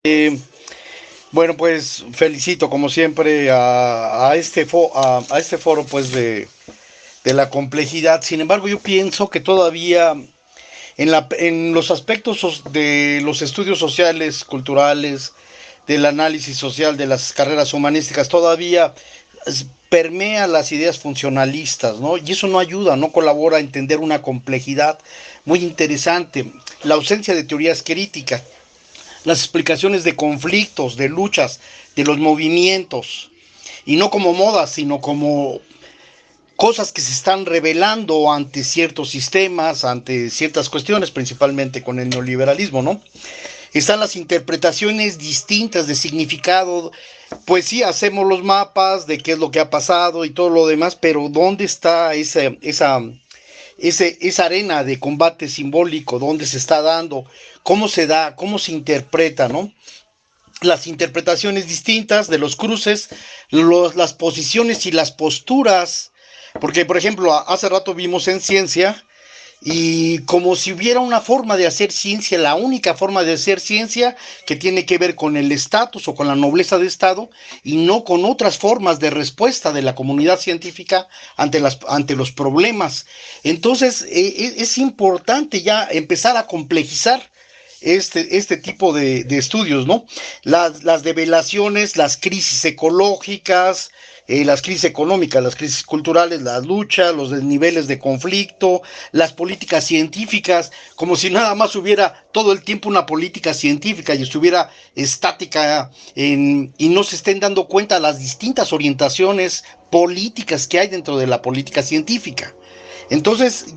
Eh, bueno, pues felicito como siempre a este foro pues de la complejidad. Sin embargo, yo pienso que todavía en los aspectos de los estudios sociales, culturales, del análisis social de las carreras humanísticas, todavía permea las ideas funcionalistas, ¿no? Y eso no ayuda, no colabora a entender una complejidad muy interesante. La ausencia de teorías críticas, las explicaciones de conflictos, de luchas, de los movimientos, y no como modas, sino como cosas que se están revelando ante ciertos sistemas, ante ciertas cuestiones, principalmente con el neoliberalismo, ¿no? Están las interpretaciones distintas de significado, pues sí, hacemos los mapas de qué es lo que ha pasado y todo lo demás, pero ¿dónde está esa arena de combate simbólico? ¿Dónde se está dando? ¿Cómo se da? ¿Cómo se interpreta? ¿No? Las interpretaciones distintas de los cruces, las posiciones y las posturas, porque por ejemplo, hace rato vimos en ciencia y como si hubiera una forma de hacer ciencia, la única forma de hacer ciencia que tiene que ver con el estatus o con la nobleza de Estado y no con otras formas de respuesta de la comunidad científica ante los problemas. Entonces, es importante ya empezar a complejizar este tipo de estudios, ¿no? Las develaciones, las crisis ecológicas, las crisis económicas, las crisis culturales, las luchas, los desniveles de conflicto, las políticas científicas, como si nada más hubiera todo el tiempo una política científica y estuviera estática y no se estén dando cuenta las distintas orientaciones políticas que hay dentro de la política científica. Entonces,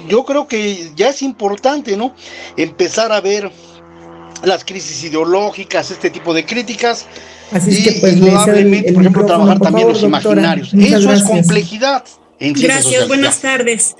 yo creo que ya es importante, ¿no? Empezar a ver las crisis ideológicas, este tipo de críticas, Así es que y pues le cedo indudablemente, el por ejemplo, micrófono, trabajar por también favor, los doctora. imaginarios. Muchas Eso es gracias. complejidad en ciencias Gracias, sociales. Ya. buenas tardes.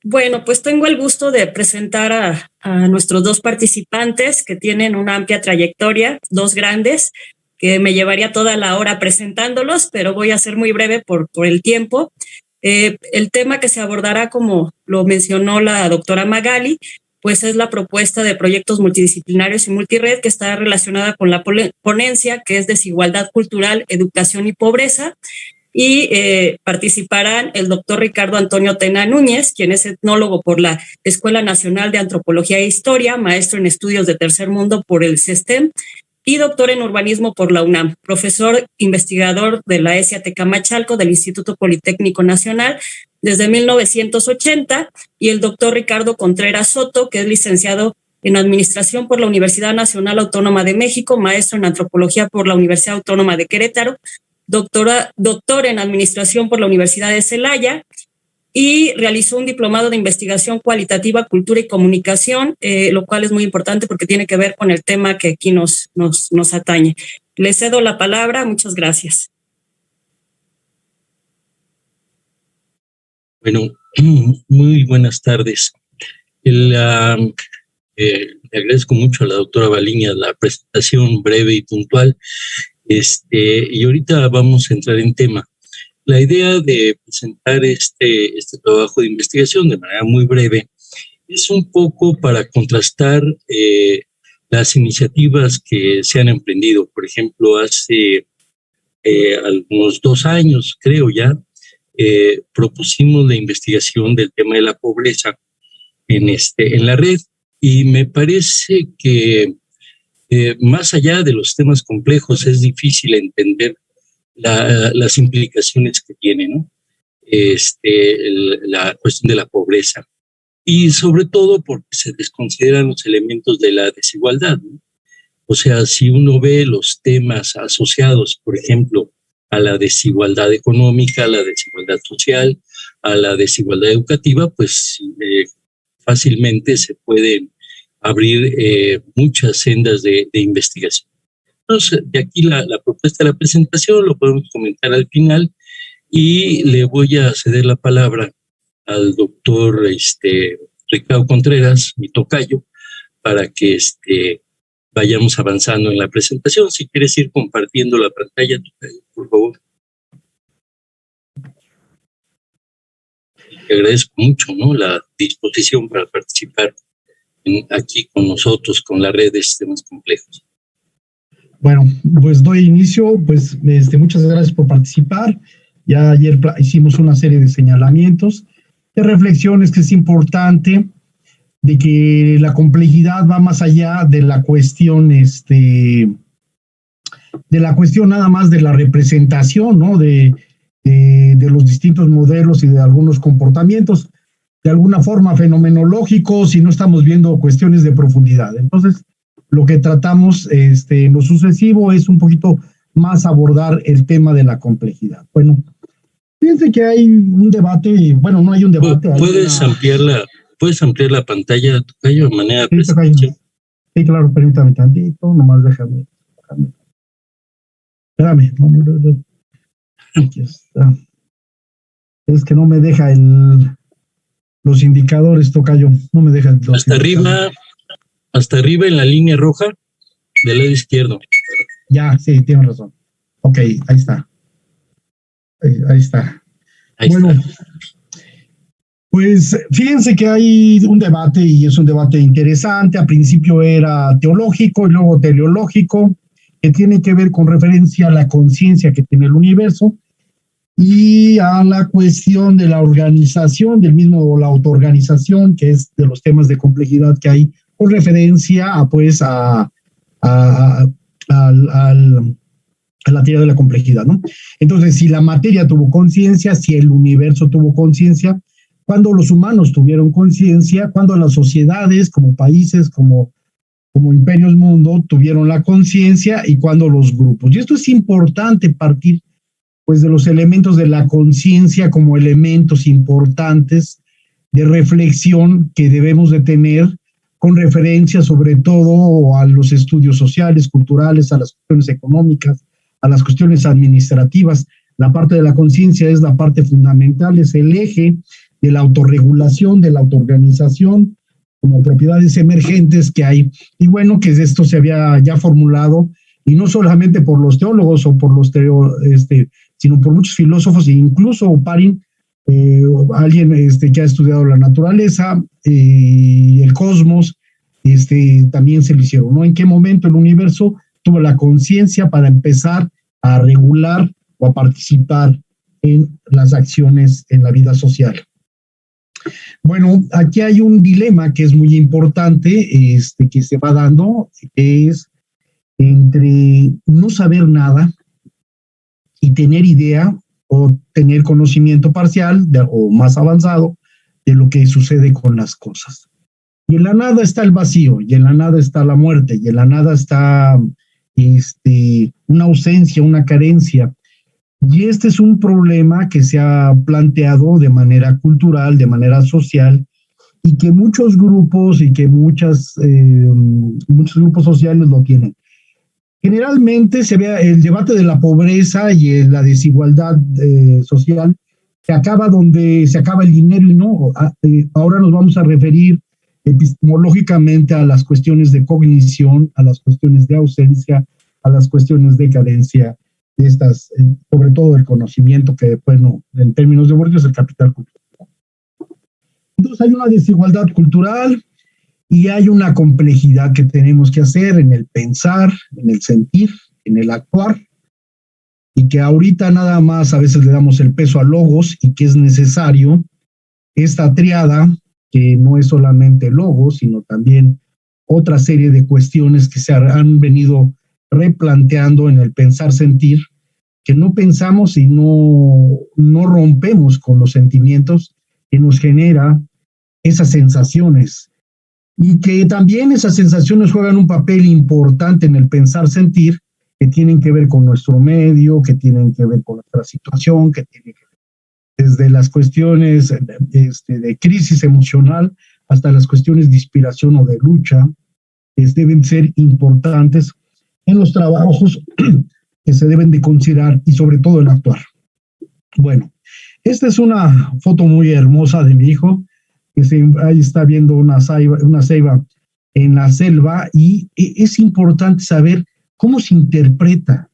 Bueno, pues tengo el gusto de presentar a nuestros dos participantes que tienen una amplia trayectoria, dos grandes, que me llevaría toda la hora presentándolos, pero voy a ser muy breve por el tiempo. El tema que se abordará, como lo mencionó la doctora Magali, pues es la propuesta de proyectos multidisciplinarios y multired que está relacionada con la ponencia, que es Desigualdad Cultural, Educación y Pobreza, y participarán el doctor Ricardo Antonio Tena Núñez, quien es etnólogo por la Escuela Nacional de Antropología e Historia, maestro en estudios de tercer mundo por el CESTEM y doctor en urbanismo por la UNAM, profesor investigador de la ESIA Tecamachalco del Instituto Politécnico Nacional desde 1980, y el doctor Ricardo Contreras Soto, que es licenciado en Administración por la Universidad Nacional Autónoma de México, maestro en Antropología por la Universidad Autónoma de Querétaro, doctor en Administración por la Universidad de Celaya, y realizó un diplomado de investigación cualitativa, cultura y comunicación, lo cual es muy importante porque tiene que ver con el tema que aquí nos atañe. Le cedo la palabra, muchas gracias. Bueno, muy buenas tardes. Le agradezco mucho a la doctora Baliña la presentación breve y puntual. Y ahorita vamos a entrar en tema. La idea de presentar este trabajo de investigación de manera muy breve es un poco para contrastar las iniciativas que se han emprendido. Por ejemplo, hace algunos 2 años, creo ya, propusimos la investigación del tema de la pobreza en la red, y me parece que más allá de los temas complejos es difícil entender las implicaciones que tiene, ¿no? La cuestión de la pobreza, y sobre todo porque se desconsideran los elementos de la desigualdad, ¿no? O sea, si uno ve los temas asociados, por ejemplo, a la desigualdad económica, a la desigualdad social, a la desigualdad educativa, pues fácilmente se pueden abrir muchas sendas de investigación. Entonces, de aquí la propuesta de la presentación, lo podemos comentar al final, y le voy a ceder la palabra al doctor Ricardo Contreras, mi tocayo, para que vayamos avanzando en la presentación. Si quieres ir compartiendo la pantalla, por favor. Te agradezco mucho, ¿no?, la disposición para participar aquí con nosotros, con la red de sistemas complejos. Bueno, pues doy inicio, pues muchas gracias por participar. Ya ayer hicimos una serie de señalamientos, de reflexiones que es importante, de que la complejidad va más allá de la cuestión, de la cuestión nada más de la representación, ¿no? De los distintos modelos y de algunos comportamientos, de alguna forma fenomenológicos, y no estamos viendo cuestiones de profundidad. Entonces, lo que tratamos en lo sucesivo es un poquito más abordar el tema de la complejidad. Bueno, fíjense que hay un debate, bueno, no hay un debate. ¿Puedes ampliar la pantalla, Tocayo, de manera de presentación? Sí, claro, permítame tantito, nomás déjame. Espérame, no. Aquí está. Es que no me deja los indicadores, Tocayo, no me dejan. Hasta arriba en la línea roja del lado izquierdo. Ya, sí, tienes razón. Ok, ahí está. Ahí está. Bueno, pues fíjense que hay un debate, y es un debate interesante. Al principio era teológico y luego teleológico, que tiene que ver con referencia a la conciencia que tiene el universo y a la cuestión de la organización, del mismo, la autoorganización, que es de los temas de complejidad que hay, con referencia a la teoría de la complejidad, ¿no? Entonces, si la materia tuvo conciencia, si el universo tuvo conciencia, cuando los humanos tuvieron conciencia, cuando las sociedades, como países, como imperios mundo, tuvieron la conciencia, y cuando los grupos. Y esto es importante partir, pues, de los elementos de la conciencia como elementos importantes de reflexión que debemos de tener, con referencia sobre todo a los estudios sociales, culturales, a las cuestiones económicas, a las cuestiones administrativas. La parte de la conciencia es la parte fundamental, es el eje de la autorregulación, de la autoorganización, como propiedades emergentes que hay. Y bueno, que esto se había ya formulado, y no solamente por los teólogos o por los sino por muchos filósofos, e incluso Parin, alguien que ha estudiado la naturaleza y el cosmos, también se lo hicieron, ¿no? ¿En qué momento el universo tuvo la conciencia para empezar a regular o a participar en las acciones en la vida social? Bueno, aquí hay un dilema que es muy importante, que se va dando, que es entre no saber nada y tener idea o tener conocimiento parcial o más avanzado de lo que sucede con las cosas. Y en la nada está el vacío, y en la nada está la muerte, y en la nada está una ausencia, una carencia. Y este es un problema que se ha planteado de manera cultural, de manera social, y que muchos grupos y que muchos grupos sociales lo tienen. Generalmente se ve el debate de la pobreza y la desigualdad social, se acaba donde se acaba el dinero, y no. Ahora nos vamos a referir epistemológicamente a las cuestiones de cognición, a las cuestiones de ausencia, a las cuestiones de carencia de estas, sobre todo el conocimiento, que, bueno, en términos de Bourdieu es el capital cultural. Entonces hay una desigualdad cultural y hay una complejidad que tenemos que hacer en el pensar, en el sentir, en el actuar, y que ahorita nada más a veces le damos el peso a logos, y que es necesario esta triada, que no es solamente logos, sino también otra serie de cuestiones que se han venido replanteando en el pensar-sentir, que no pensamos y no rompemos con los sentimientos que nos genera esas sensaciones, y que también esas sensaciones juegan un papel importante en el pensar-sentir, que tienen que ver con nuestro medio, que tienen que ver con nuestra situación, que tienen que ver desde las cuestiones de crisis emocional hasta las cuestiones de inspiración o de lucha, que deben ser importantes en los trabajos que se deben de considerar, y sobre todo el actuar. Bueno, esta es una foto muy hermosa de mi hijo, que ahí está viendo una ceiba en la selva, y es importante saber cómo se interpreta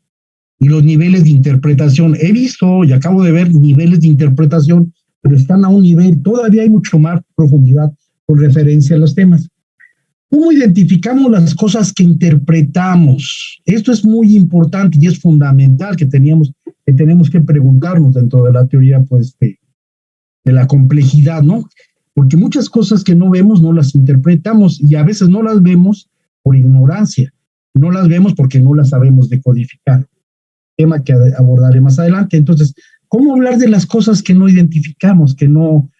y los niveles de interpretación. He visto y acabo de ver niveles de interpretación, pero están a un nivel, todavía hay mucho más profundidad con referencia a los temas. ¿Cómo identificamos las cosas que interpretamos? Esto es muy importante y es fundamental que tenemos que preguntarnos dentro de la teoría, pues, de la complejidad, ¿no? Porque muchas cosas que no vemos no las interpretamos y a veces no las vemos por ignorancia, no las vemos porque no las sabemos decodificar, tema que abordaré más adelante. Entonces, ¿cómo hablar de las cosas que no identificamos, que no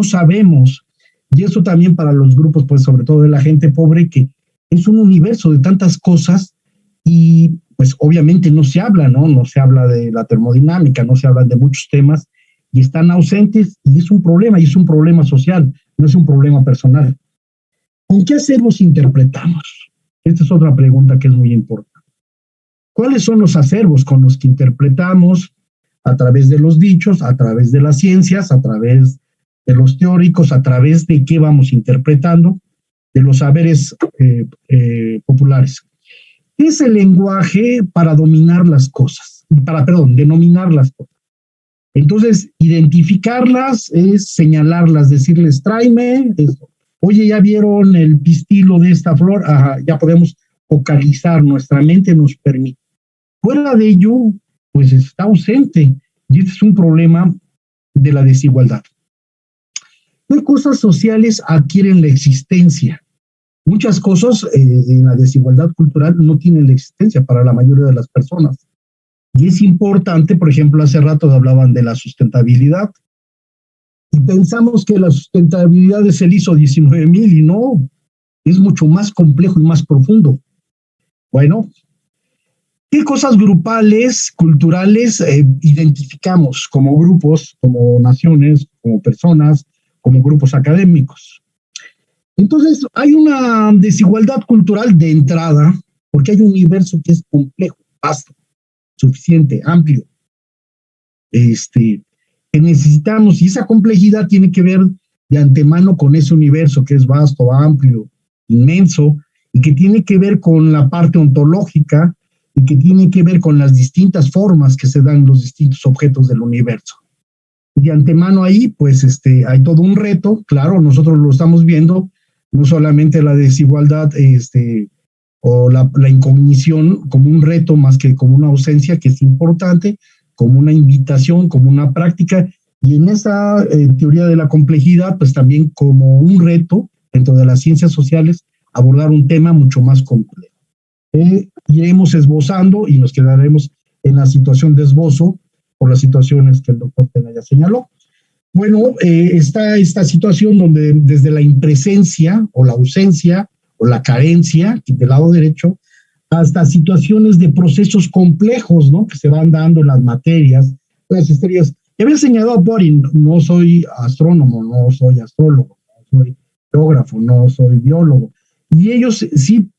sabemos? Y eso también para los grupos, pues sobre todo de la gente pobre, que es un universo de tantas cosas y pues obviamente no se habla, ¿no? No se habla de la termodinámica, no se hablan de muchos temas y están ausentes y es un problema, y es un problema social, no es un problema personal. ¿Con qué acervos interpretamos? Esta es otra pregunta que es muy importante. ¿Cuáles son los acervos con los que interpretamos a través de los dichos, a través de las ciencias, a través de los teóricos, a través de qué vamos interpretando, de los saberes populares? ¿Qué es el lenguaje para dominar las cosas? Denominar las cosas. Entonces, identificarlas es señalarlas, decirles, tráeme esto. Oye, ¿ya vieron el pistilo de esta flor? Ajá, ya podemos focalizar, nuestra mente nos permite. Fuera de ello, pues está ausente, y este es un problema de la desigualdad. ¿Qué cosas sociales adquieren la existencia? Muchas cosas en la desigualdad cultural no tienen la existencia para la mayoría de las personas. Y es importante, por ejemplo, hace rato hablaban de la sustentabilidad, y pensamos que la sustentabilidad es el ISO 19000 y no, es mucho más complejo y más profundo. Bueno, ¿qué cosas grupales, culturales identificamos como grupos, como naciones, como personas, como grupos académicos? Entonces, hay una desigualdad cultural de entrada, porque hay un universo que es complejo, vasto, suficiente, amplio, que necesitamos, y esa complejidad tiene que ver de antemano con ese universo que es vasto, amplio, inmenso, y que tiene que ver con la parte ontológica, y que tiene que ver con las distintas formas que se dan los distintos objetos del universo. Y de antemano ahí, pues, hay todo un reto, claro, nosotros lo estamos viendo, no solamente la desigualdad, o la incognición como un reto más que como una ausencia, que es importante, como una invitación, como una práctica, y en esa teoría de la complejidad, pues también como un reto dentro de las ciencias sociales, abordar un tema mucho más complejo. Iremos esbozando y nos quedaremos en la situación de esbozo por las situaciones que el doctor Tenaya señaló. Bueno, está esta situación donde desde la impresencia o la ausencia o la carencia del lado derecho, hasta situaciones de procesos complejos, ¿no? Que se van dando en las materias, las estrellas. Ya había señalado a Boring, no soy astrónomo, no soy astrólogo, no soy geógrafo, no soy biólogo. Y ellos sí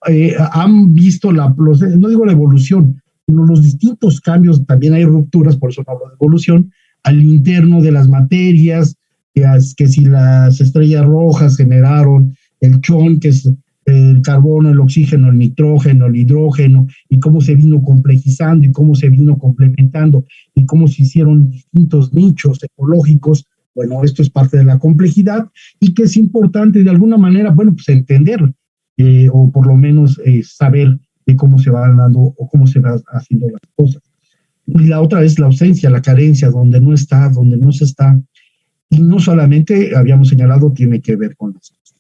han visto no digo la evolución, sino los distintos cambios, también hay rupturas, por eso no hablo de evolución, al interno de las materias, que si las estrellas rojas generaron el chon, que es el carbono, el oxígeno, el nitrógeno, el hidrógeno, y cómo se vino complejizando y cómo se vino complementando y cómo se hicieron distintos nichos ecológicos. Bueno, esto es parte de la complejidad y que es importante de alguna manera, bueno, pues entender o por lo menos saber de cómo se van dando o cómo se van haciendo las cosas. Y la otra es la ausencia, la carencia, donde no está, donde no se está. Y no solamente, habíamos señalado, tiene que ver con las cosas.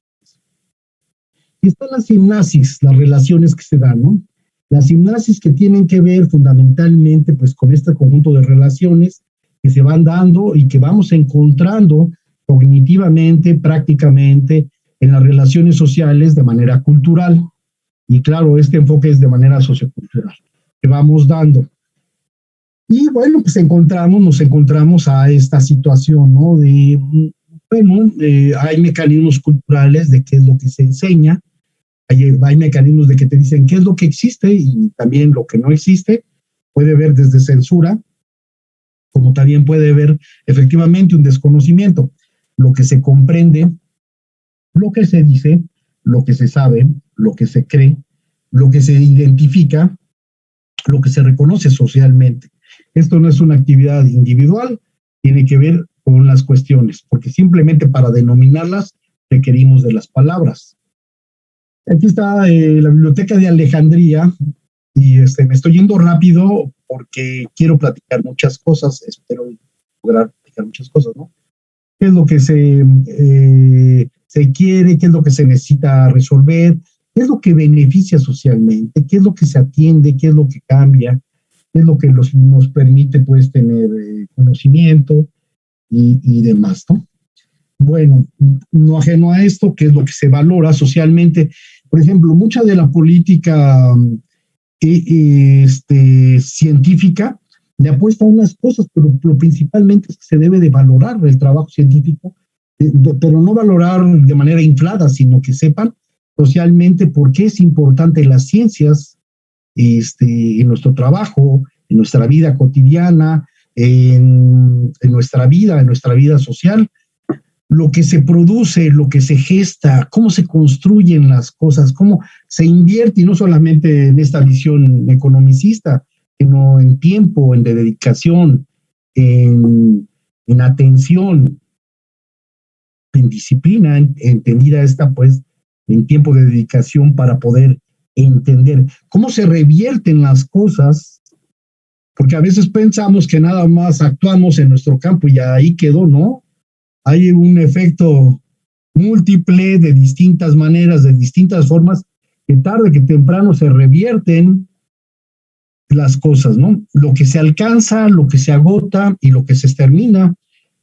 Y están las simnasis, las relaciones que se dan, ¿no? Las simnasis que tienen que ver fundamentalmente pues con este conjunto de relaciones que se van dando y que vamos encontrando cognitivamente, prácticamente, en las relaciones sociales de manera cultural. Y claro, este enfoque es de manera sociocultural, que vamos dando. Y bueno, pues nos encontramos a esta situación, ¿no? Hay mecanismos culturales de qué es lo que se enseña, hay mecanismos de que te dicen qué es lo que existe y también lo que no existe. Puede haber desde censura, como también puede haber efectivamente un desconocimiento. Lo que se comprende, lo que se dice, lo que se sabe, lo que se cree, lo que se identifica, lo que se reconoce socialmente. Esto no es una actividad individual, tiene que ver con las cuestiones, porque simplemente para denominarlas requerimos de las palabras. Aquí está la Biblioteca de Alejandría y me estoy yendo rápido porque quiero platicar muchas cosas, espero lograr platicar muchas cosas, ¿no? ¿Qué es lo que se quiere? ¿Qué es lo que se necesita resolver? ¿Qué es lo que beneficia socialmente? ¿Qué es lo que se atiende? ¿Qué es lo que cambia? ¿Qué es lo que nos permite pues tener conocimiento y demás, ¿no? Bueno, no ajeno a esto, ¿qué es lo que se valora socialmente? Por ejemplo, mucha de la política científica le apuesta a unas cosas, pero lo principalmente es que se debe de valorar el trabajo científico, pero no valorar de manera inflada, sino que sepan socialmente por qué es importante las ciencias en nuestro trabajo, en nuestra vida cotidiana, en nuestra vida social, lo que se produce, lo que se gesta, cómo se construyen las cosas, cómo se invierte, y no solamente en esta visión economicista, sino en tiempo, en dedicación, en atención, en disciplina, entendida esta, pues, en tiempo de dedicación para poder entender cómo se revierten las cosas, porque a veces pensamos que nada más actuamos en nuestro campo y ahí quedó, ¿no? Hay un efecto múltiple de distintas maneras, de distintas formas, que tarde que temprano se revierten las cosas, ¿no? Lo que se alcanza, lo que se agota y lo que se extermina.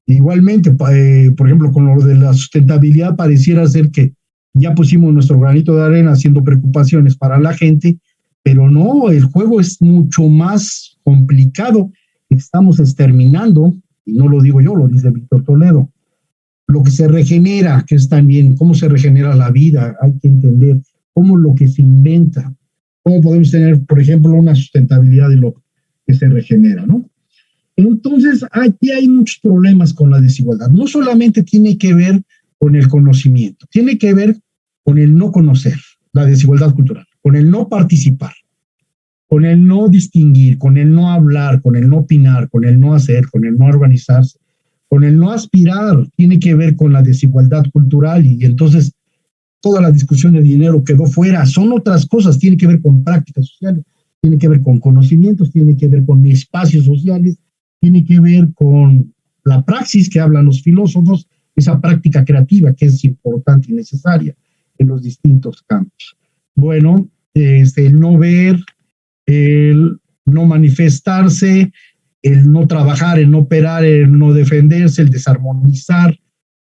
Igualmente, por ejemplo, con lo de la sustentabilidad, pareciera ser que ya pusimos nuestro granito de arena haciendo preocupaciones para la gente, pero no, el juego es mucho más complicado. Estamos exterminando, y no lo digo yo, lo dice Víctor Toledo. Lo que se regenera, que es también cómo se regenera la vida, hay que entender cómo lo que se inventa, cómo podemos tener, por ejemplo, una sustentabilidad de lo que se regenera, ¿no? Entonces, aquí hay muchos problemas con la desigualdad. No solamente tiene que ver con el conocimiento, tiene que ver con el no conocer, la desigualdad cultural, con el no participar, con el no distinguir, con el no hablar, con el no opinar, con el no hacer, con el no organizarse, con el no aspirar, tiene que ver con la desigualdad cultural, y entonces toda la discusión de dinero quedó fuera. Son otras cosas, tiene que ver con prácticas sociales, tiene que ver con conocimientos, tiene que ver con espacios sociales, tiene que ver con la praxis que hablan los filósofos, esa práctica creativa que es importante y necesaria en los distintos campos. Bueno, el no ver, el no manifestarse, el no trabajar, el no operar, el no defenderse, el desarmonizar,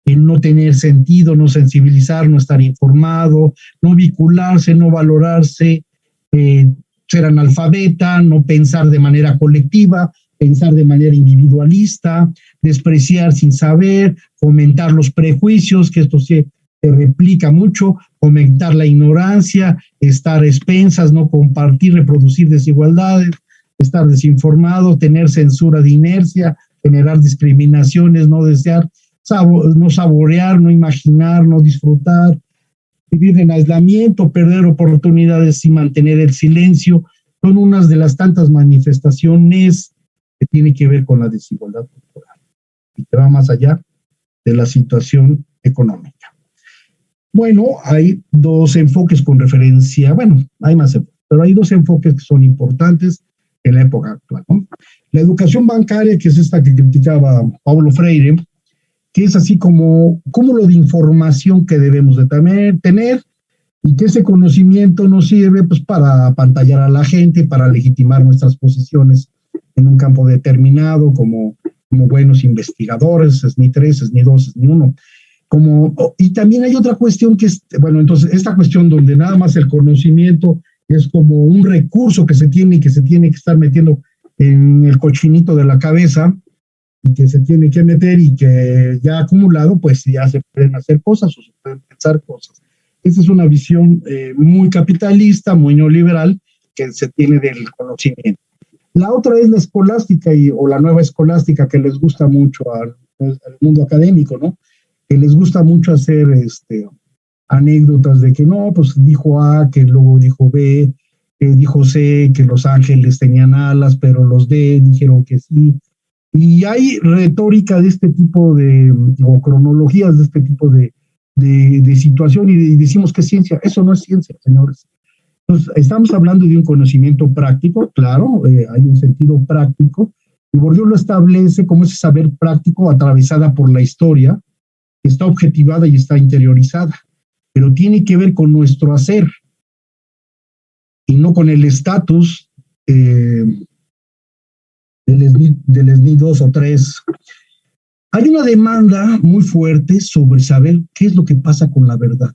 el no tener sentido, no sensibilizar, no estar informado, no vincularse, no valorarse, ser analfabeta, no pensar de manera colectiva, pensar de manera individualista, despreciar sin saber, fomentar los prejuicios, que esto se replica mucho, fomentar la ignorancia, estar a expensas, no compartir, reproducir desigualdades, estar desinformado, tener censura de inercia, generar discriminaciones, no desear, no saborear, no imaginar, no disfrutar, vivir en aislamiento, perder oportunidades y mantener el silencio, son unas de las tantas manifestaciones que tienen que ver con la desigualdad cultural y que va más allá de la situación económica. Bueno, hay dos enfoques con referencia, bueno, hay más enfoques, pero hay dos enfoques que son importantes en la época actual, ¿no? La educación bancaria, que es esta que criticaba Paulo Freire, que es así como cúmulo de información que debemos de tener y que ese conocimiento nos sirve pues para apantallar a la gente, para legitimar nuestras posiciones en un campo determinado como buenos investigadores, SNI 3, SNI 2, SNI 1. Y también hay otra cuestión que es, bueno, entonces esta cuestión donde nada más el conocimiento es como un recurso que se tiene que estar metiendo en el cochinito de la cabeza y que se tiene que meter y que ya acumulado, pues ya se pueden hacer cosas o se pueden pensar cosas. Esa es una visión muy capitalista, muy neoliberal que se tiene del conocimiento. La otra es la escolástica o la nueva escolástica que les gusta mucho al mundo académico, ¿no? Que les gusta mucho hacer anécdotas de que no, pues dijo A, que luego dijo B, que dijo C, que los ángeles tenían alas, pero los D dijeron que sí. Y hay retórica de este tipo o cronologías de este tipo de de situación y decimos que es ciencia. Eso no es ciencia, señores. Entonces, estamos hablando de un conocimiento práctico, claro, hay un sentido práctico, y Bourdieu lo establece como ese saber práctico atravesada por la historia, que está objetivada y está interiorizada, pero tiene que ver con nuestro hacer y no con el estatus del SNI 2 o 3. Hay una demanda muy fuerte sobre saber qué es lo que pasa con la verdad.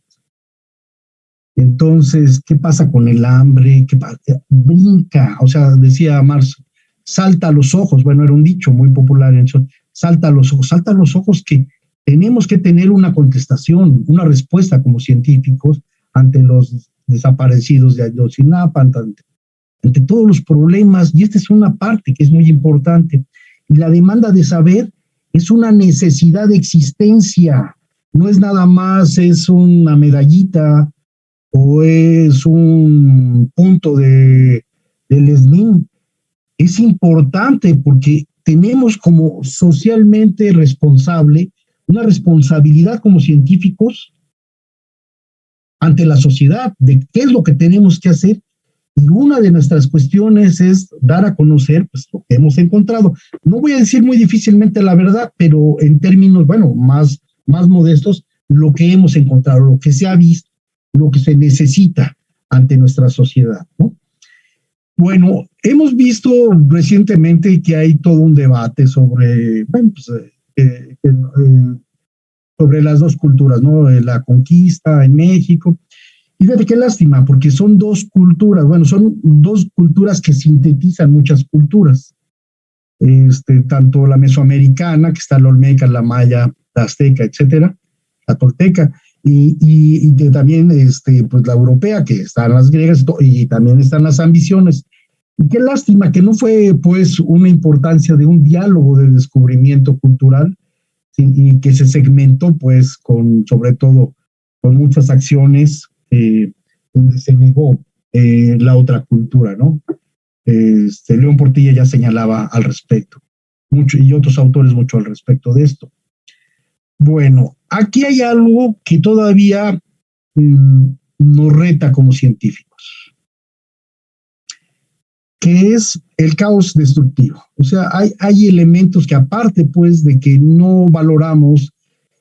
Entonces, ¿qué pasa con el hambre? Brinca, o sea, decía Marx, salta a los ojos. Bueno, era un dicho muy popular en eso. Salta a los ojos que tenemos que tener una contestación, una respuesta como científicos ante los desaparecidos de Ayotzinapa, ante todos los problemas, y esta es una parte que es muy importante. Y la demanda de saber es una necesidad de existencia, no es nada más, es una medallita o es un punto del SNI. Es importante porque tenemos como socialmente responsable una responsabilidad como científicos ante la sociedad de qué es lo que tenemos que hacer, y una de nuestras cuestiones es dar a conocer pues lo que hemos encontrado. No voy a decir muy difícilmente la verdad, pero en términos, bueno, más modestos, lo que hemos encontrado, lo que se ha visto, lo que se necesita ante nuestra sociedad, ¿no? Bueno, hemos visto recientemente que hay todo un debate sobre, bueno, pues, sobre las dos culturas, ¿no? La conquista en México. Y fíjate qué lástima, porque son dos culturas, bueno, son dos culturas que sintetizan muchas culturas. Tanto la mesoamericana, que está la olmeca, la maya, la azteca, etcétera, la tolteca, y también pues la europea, que están las griegas, y también están las ambiciones. Y qué lástima que no fue pues una importancia de un diálogo de descubrimiento cultural, ¿sí? Y que se segmentó pues sobre todo con muchas acciones donde se negó la otra cultura, ¿no? León Portilla ya señalaba al respecto, mucho, y otros autores mucho al respecto de esto. Bueno, aquí hay algo que todavía nos reta como científicos, que es el caos destructivo. O sea, hay elementos que, aparte pues de que no valoramos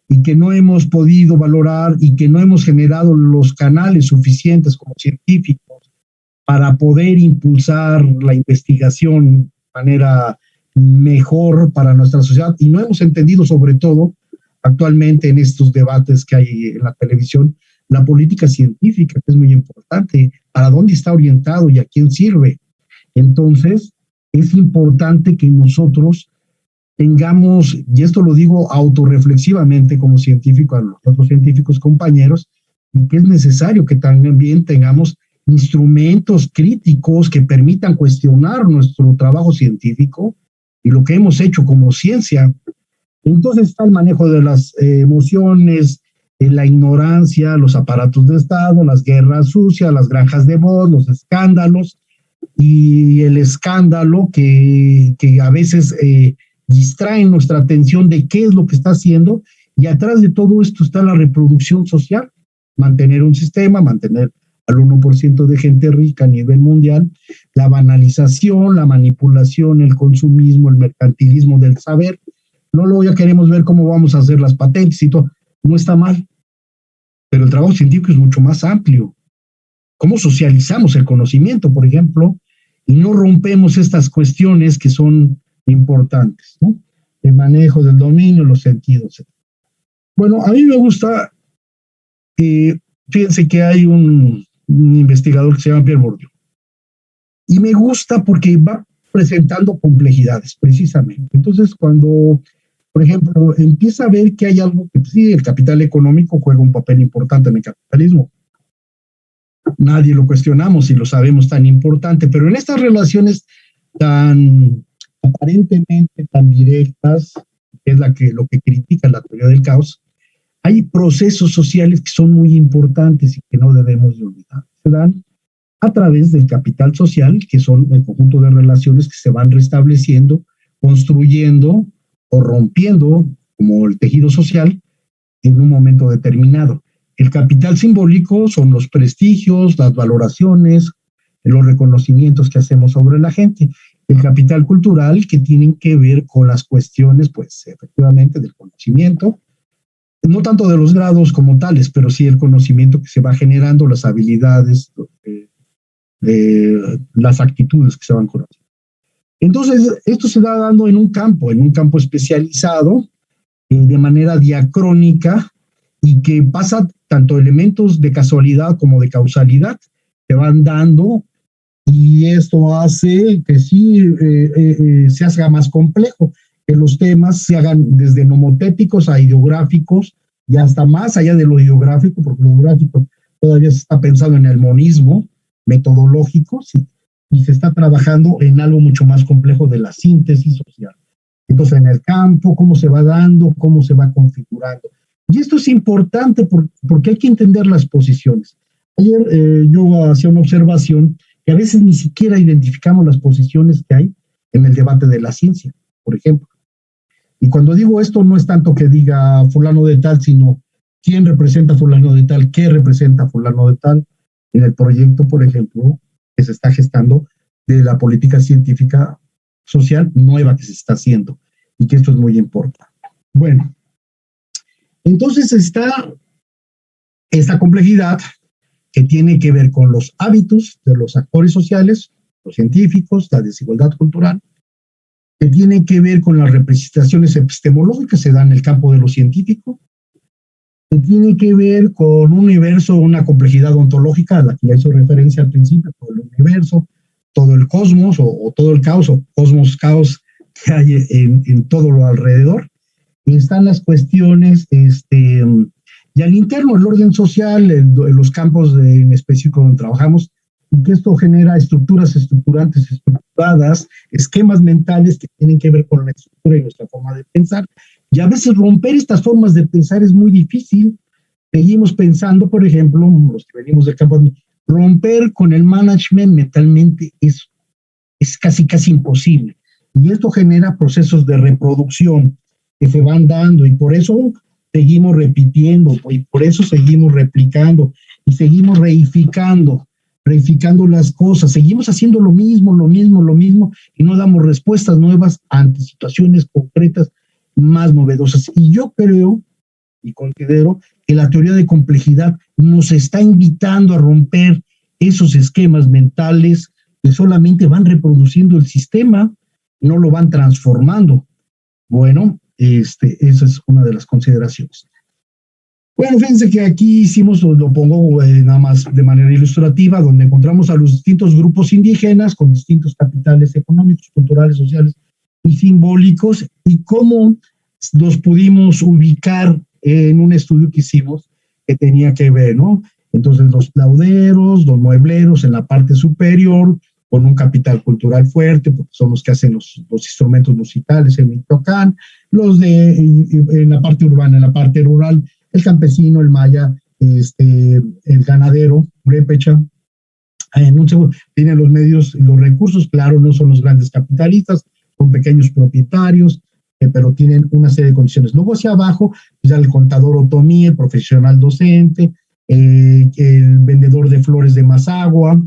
y que no hemos podido valorar y que no hemos generado los canales suficientes como científicos para poder impulsar la investigación de manera mejor para nuestra sociedad, y no hemos entendido, sobre todo actualmente en estos debates que hay en la televisión, la política científica, que es muy importante, para dónde está orientado y a quién sirve. Entonces, es importante que nosotros tengamos, y esto lo digo autorreflexivamente como científico a los otros científicos compañeros, y que es necesario que también tengamos instrumentos críticos que permitan cuestionar nuestro trabajo científico y lo que hemos hecho como ciencia. Entonces está el manejo de las emociones, la ignorancia, los aparatos de Estado, las guerras sucias, las granjas de voz, los escándalos, y el escándalo que a veces distraen nuestra atención de qué es lo que está haciendo, y atrás de todo esto está la reproducción social, mantener un sistema, mantener al 1% de gente rica a nivel mundial, la banalización, la manipulación, el consumismo, el mercantilismo del saber. Luego ya queremos ver cómo vamos a hacer las patentes y todo. No está mal, pero el trabajo científico es mucho más amplio. ¿Cómo socializamos el conocimiento, por ejemplo? Y no rompemos estas cuestiones que son importantes, ¿no? El manejo del dominio, los sentidos. Bueno, a mí me gusta, fíjense que hay un investigador que se llama Pierre Bourdieu, y me gusta porque va presentando complejidades, precisamente. Entonces, cuando, por ejemplo, empieza a ver que hay algo que, pues, sí, el capital económico juega un papel importante en el capitalismo. Nadie lo cuestionamos y lo sabemos, tan importante, pero en estas relaciones tan aparentemente tan directas, que es lo que critica la teoría del caos, hay procesos sociales que son muy importantes y que no debemos de olvidar. Se dan a través del capital social, que son el conjunto de relaciones que se van restableciendo, construyendo o rompiendo, como el tejido social, en un momento determinado. El capital simbólico son los prestigios, las valoraciones, los reconocimientos que hacemos sobre la gente. El capital cultural, que tienen que ver con las cuestiones, pues efectivamente, del conocimiento, no tanto de los grados como tales, pero sí el conocimiento que se va generando, las habilidades, las actitudes que se van conociendo. Entonces, esto se va dando en un campo especializado, de manera diacrónica, y que pasa tanto elementos de casualidad como de causalidad, que van dando, y esto hace que sí se haga más complejo, que los temas se hagan desde nomotéticos a ideográficos, y hasta más allá de lo ideográfico, porque lo ideográfico todavía se está pensando en el monismo metodológico, ¿sí? Y se está trabajando en algo mucho más complejo de la síntesis social. Entonces, en el campo, cómo se va dando, cómo se va configurando. Y esto es importante porque hay que entender las posiciones. Ayer yo hacía una observación que a veces ni siquiera identificamos las posiciones que hay en el debate de la ciencia, por ejemplo. Y cuando digo esto, no es tanto que diga fulano de tal, sino quién representa a fulano de tal, qué representa a fulano de tal en el proyecto, por ejemplo, que se está gestando de la política científica social nueva que se está haciendo, y que esto es muy importante. Bueno, entonces está esta complejidad que tiene que ver con los hábitos de los actores sociales, los científicos, la desigualdad cultural, que tiene que ver con las representaciones epistemológicas que se dan en el campo de lo científico, que tiene que ver con un universo, una complejidad ontológica a la que ya hizo referencia al principio, todo el universo, todo el cosmos o todo el caos, o cosmos, caos que hay en todo lo alrededor. Y están las cuestiones, y al interno, el orden social, los campos en específico donde trabajamos, y que esto genera estructuras estructurantes, estructuradas, esquemas mentales que tienen que ver con la estructura y nuestra forma de pensar. Y a veces romper estas formas de pensar es muy difícil. Seguimos pensando, por ejemplo, los que venimos del campo, romper con el management mentalmente es casi imposible. Y esto genera procesos de reproducción que se van dando, y por eso seguimos repitiendo, y por eso seguimos replicando, y seguimos reificando las cosas, seguimos haciendo lo mismo, y no damos respuestas nuevas ante situaciones concretas más novedosas. Y yo creo y considero que la teoría de complejidad nos está invitando a romper esos esquemas mentales que solamente van reproduciendo el sistema, no lo van transformando. Bueno, esa es una de las consideraciones. Bueno, fíjense que aquí hicimos, lo pongo nada más de manera ilustrativa, donde encontramos a los distintos grupos indígenas con distintos capitales económicos, culturales, sociales y simbólicos, y cómo los pudimos ubicar en un estudio que hicimos que tenía que ver, ¿no? Entonces, los lauderos, los muebleros en la parte superior, con un capital cultural fuerte, porque son los que hacen los instrumentos musicales en Michoacán, en la parte urbana, en la parte rural, el campesino, el maya, el ganadero, purépecha. En un segundo, tienen los medios y los recursos, claro, no son los grandes capitalistas, son pequeños propietarios, pero tienen una serie de condiciones. Luego hacia abajo, ya el contador otomí, el profesional docente, el vendedor de flores de Mazagua.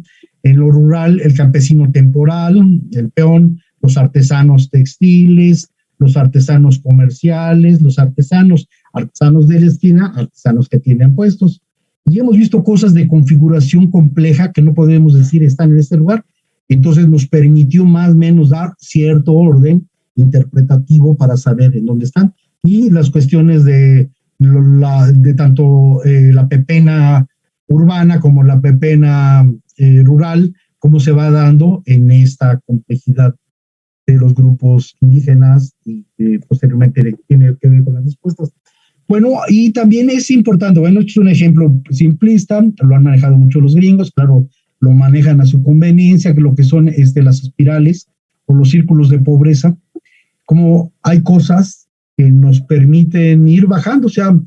En lo rural, el campesino temporal, el peón, los artesanos textiles, los artesanos comerciales, los artesanos de la esquina, artesanos que tienen puestos. Y hemos visto cosas de configuración compleja que no podemos decir están en este lugar. Entonces nos permitió más o menos dar cierto orden interpretativo para saber en dónde están. Y las cuestiones de tanto la pepena urbana como la pepena rural, cómo se va dando en esta complejidad de los grupos indígenas, y posteriormente tiene que ver con las respuestas. Bueno, y también es importante, bueno, esto es un ejemplo simplista, lo han manejado mucho los gringos, claro, lo manejan a su conveniencia, que lo que son las espirales o los círculos de pobreza, como hay cosas que nos permiten ir bajando, o sea,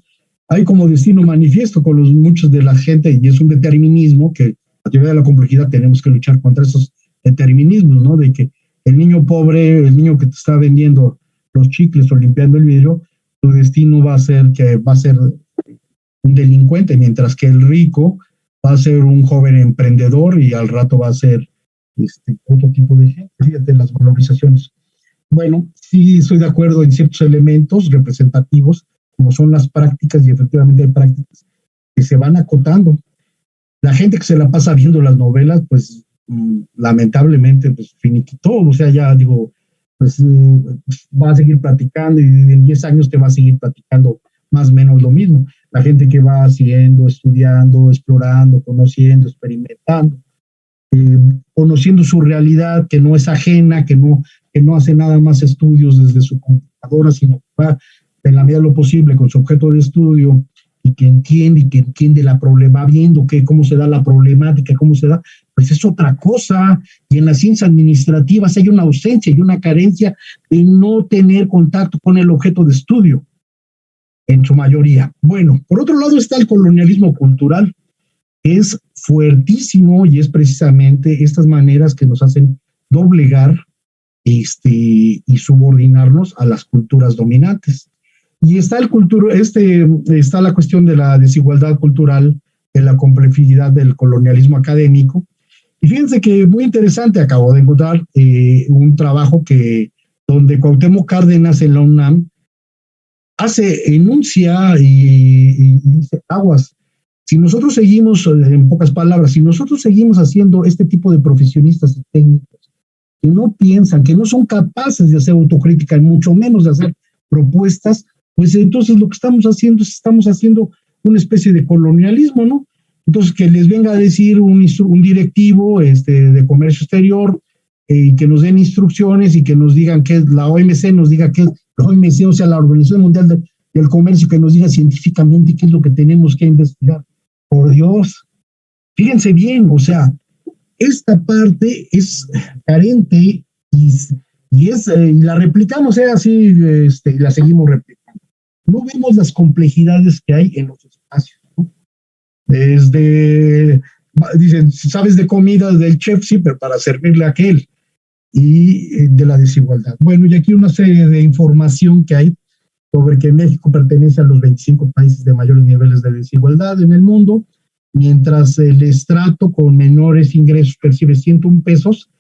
hay como destino manifiesto con muchos de la gente, y es un determinismo que la teoría de la complejidad tenemos que luchar contra esos determinismos, ¿no? De que el niño pobre, el niño que te está vendiendo los chicles o limpiando el vidrio, su destino va a ser un delincuente, mientras que el rico va a ser un joven emprendedor y al rato va a ser otro tipo de gente. Fíjate las valorizaciones. Bueno, sí estoy de acuerdo en ciertos elementos representativos, como son las prácticas, y efectivamente hay prácticas que se van acotando. La gente que se la pasa viendo las novelas, pues lamentablemente, pues finiquitó, o sea, ya digo, pues va a seguir platicando y en 10 años te va a seguir platicando más o menos lo mismo. La gente que va haciendo, estudiando, explorando, conociendo, experimentando, conociendo su realidad, que no es ajena, que no hace nada más estudios desde su computadora, sino que va en la medida de lo posible con su objeto de estudio y que entiende la problema, va viendo cómo se da la problemática, cómo se da, pues es otra cosa. Y en las ciencias administrativas hay una ausencia y una carencia de no tener contacto con el objeto de estudio, en su mayoría. Bueno, por otro lado está el colonialismo cultural. Es fuertísimo y es precisamente estas maneras que nos hacen doblegar y subordinarnos a las culturas dominantes. Y está está la cuestión de la desigualdad cultural, de la complejidad del colonialismo académico. Y fíjense que muy interesante, acabo de encontrar un trabajo donde Cuauhtémoc Cárdenas en la UNAM enuncia y dice, aguas, si nosotros seguimos, en pocas palabras, si nosotros seguimos haciendo este tipo de profesionistas y técnicos que no piensan, que no son capaces de hacer autocrítica, y mucho menos de hacer propuestas, pues entonces lo que estamos haciendo una especie de colonialismo, ¿no? Entonces que les venga a decir un directivo de comercio exterior, que nos den instrucciones y que nos digan que la OMC nos diga que la OMC, o sea, la Organización Mundial del Comercio, que nos diga científicamente qué es lo que tenemos que investigar. Por Dios, fíjense bien, o sea, esta parte es carente y la replicamos, así, la seguimos replicando. No vemos las complejidades que hay en los espacios, ¿no? Dicen, sabes de comida del chef, sí, pero para servirle a aquel, y de la desigualdad. Bueno, y aquí una serie de información que hay sobre que México pertenece a los 25 países de mayores niveles de desigualdad en el mundo, mientras el estrato con menores ingresos percibe 101 pesos,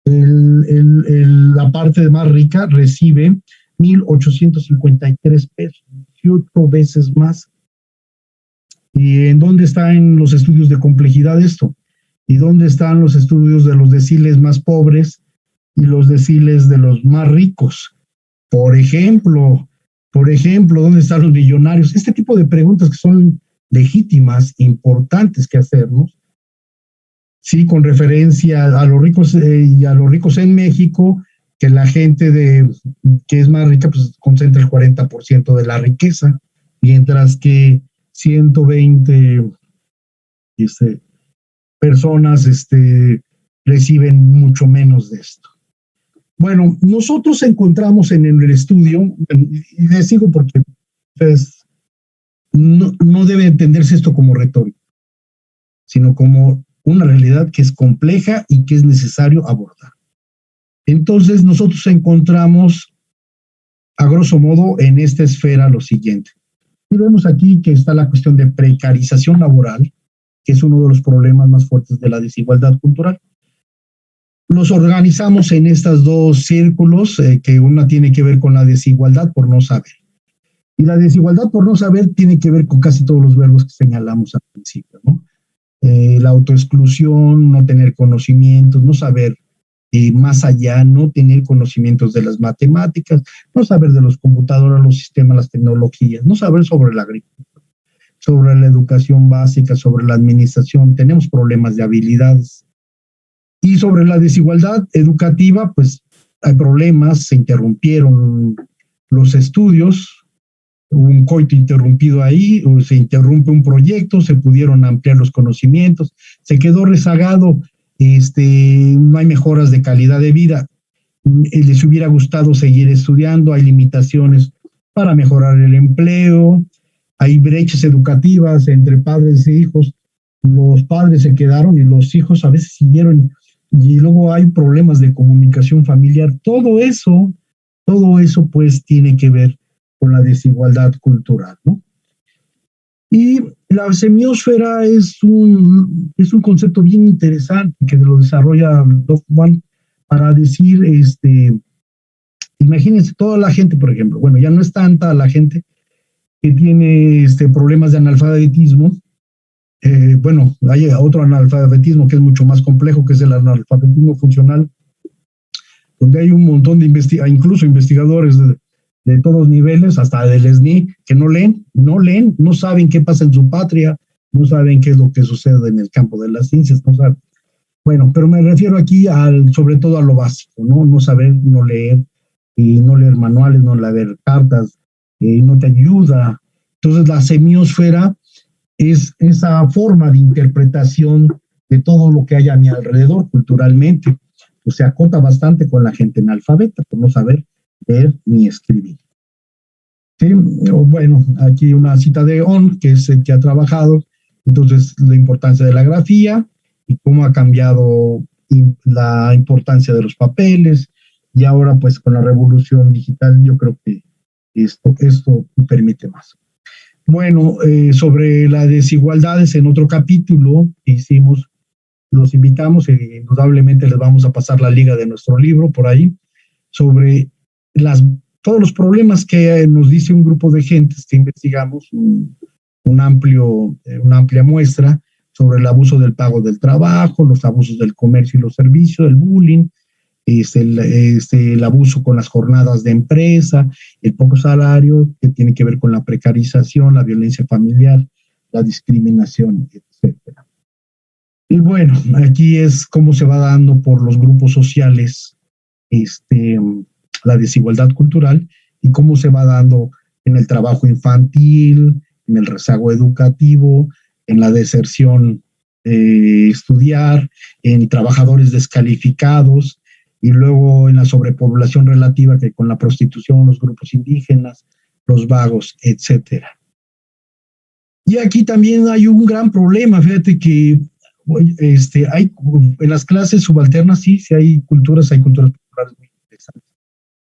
la parte más rica recibe 1,853 pesos, 18 veces más. ¿Y en dónde están los estudios de complejidad de esto? ¿Y dónde están los estudios de los deciles más pobres y los deciles de los más ricos? Por ejemplo, ¿dónde están los millonarios? Este tipo de preguntas que son legítimas, importantes que hacernos, sí, con referencia a los ricos y a los ricos en México, que la gente que es más rica pues concentra el 40% de la riqueza, mientras que 120 personas reciben mucho menos de esto. Bueno, nosotros encontramos en el estudio, y les digo porque ustedes no debe entenderse esto como retórica, sino como una realidad que es compleja y que es necesario abordar. Entonces nosotros encontramos, a grosso modo, en esta esfera lo siguiente. Y vemos aquí que está la cuestión de precarización laboral, que es uno de los problemas más fuertes de la desigualdad cultural. Los organizamos en estos dos círculos, que una tiene que ver con la desigualdad por no saber. Y la desigualdad por no saber tiene que ver con casi todos los verbos que señalamos al principio, ¿no? La autoexclusión, no tener conocimientos, no saber más allá, no tener conocimientos de las matemáticas, no saber de los computadores, los sistemas, las tecnologías, no saber sobre la agricultura, sobre la educación básica, sobre la administración. Tenemos problemas de habilidades. Y sobre la desigualdad educativa, pues hay problemas, se interrumpieron los estudios, un coito interrumpido ahí, o se interrumpe un proyecto, se pudieron ampliar los conocimientos, se quedó rezagado, no hay mejoras de calidad de vida, les hubiera gustado seguir estudiando, hay limitaciones para mejorar el empleo, hay brechas educativas entre padres e hijos, los padres se quedaron y los hijos a veces siguieron, y luego hay problemas de comunicación familiar. Todo eso pues tiene que ver con la desigualdad cultural, ¿no? Y la semiósfera es un concepto bien interesante que lo desarrolla Hoffman para decir, imagínense toda la gente, por ejemplo, bueno, ya no es tanta la gente que tiene problemas de analfabetismo. Bueno, hay otro analfabetismo que es mucho más complejo, que es el analfabetismo funcional, donde hay un montón de incluso investigadores de todos niveles, hasta del SNI, que no leen, no saben qué pasa en su patria, no saben qué es lo que sucede en el campo de las ciencias, no saben. Bueno, pero me refiero aquí sobre todo a lo básico, ¿no? No saber, no leer, y no leer manuales, no leer cartas, no te ayuda. Entonces la semiósfera es esa forma de interpretación de todo lo que hay a mi alrededor culturalmente. Pues se acota bastante con la gente analfabeta, por no saber leer ni escribir. ¿Sí? Bueno, aquí una cita de On, que es el que ha trabajado, entonces la importancia de la grafía y cómo ha cambiado la importancia de los papeles, y ahora pues con la revolución digital yo creo que esto permite más. Bueno, sobre las desigualdades en otro capítulo que hicimos, los invitamos, indudablemente les vamos a pasar la liga de nuestro libro por ahí, sobre todos los problemas que nos dice un grupo de gentes que investigamos, una amplia muestra sobre el abuso del pago del trabajo, los abusos del comercio y los servicios, el bullying, el abuso con las jornadas de empresa, el poco salario, que tiene que ver con la precarización, la violencia familiar, la discriminación, etcétera. Y bueno, aquí es cómo se va dando por los grupos sociales la desigualdad cultural y cómo se va dando en el trabajo infantil, en el rezago educativo, en la deserción estudiar, en trabajadores descalificados, y luego en la sobrepoblación relativa, que con la prostitución, los grupos indígenas, los vagos, etcétera. Y aquí también hay un gran problema, fíjate que hay en las clases subalternas sí hay culturas populares muy interesantes,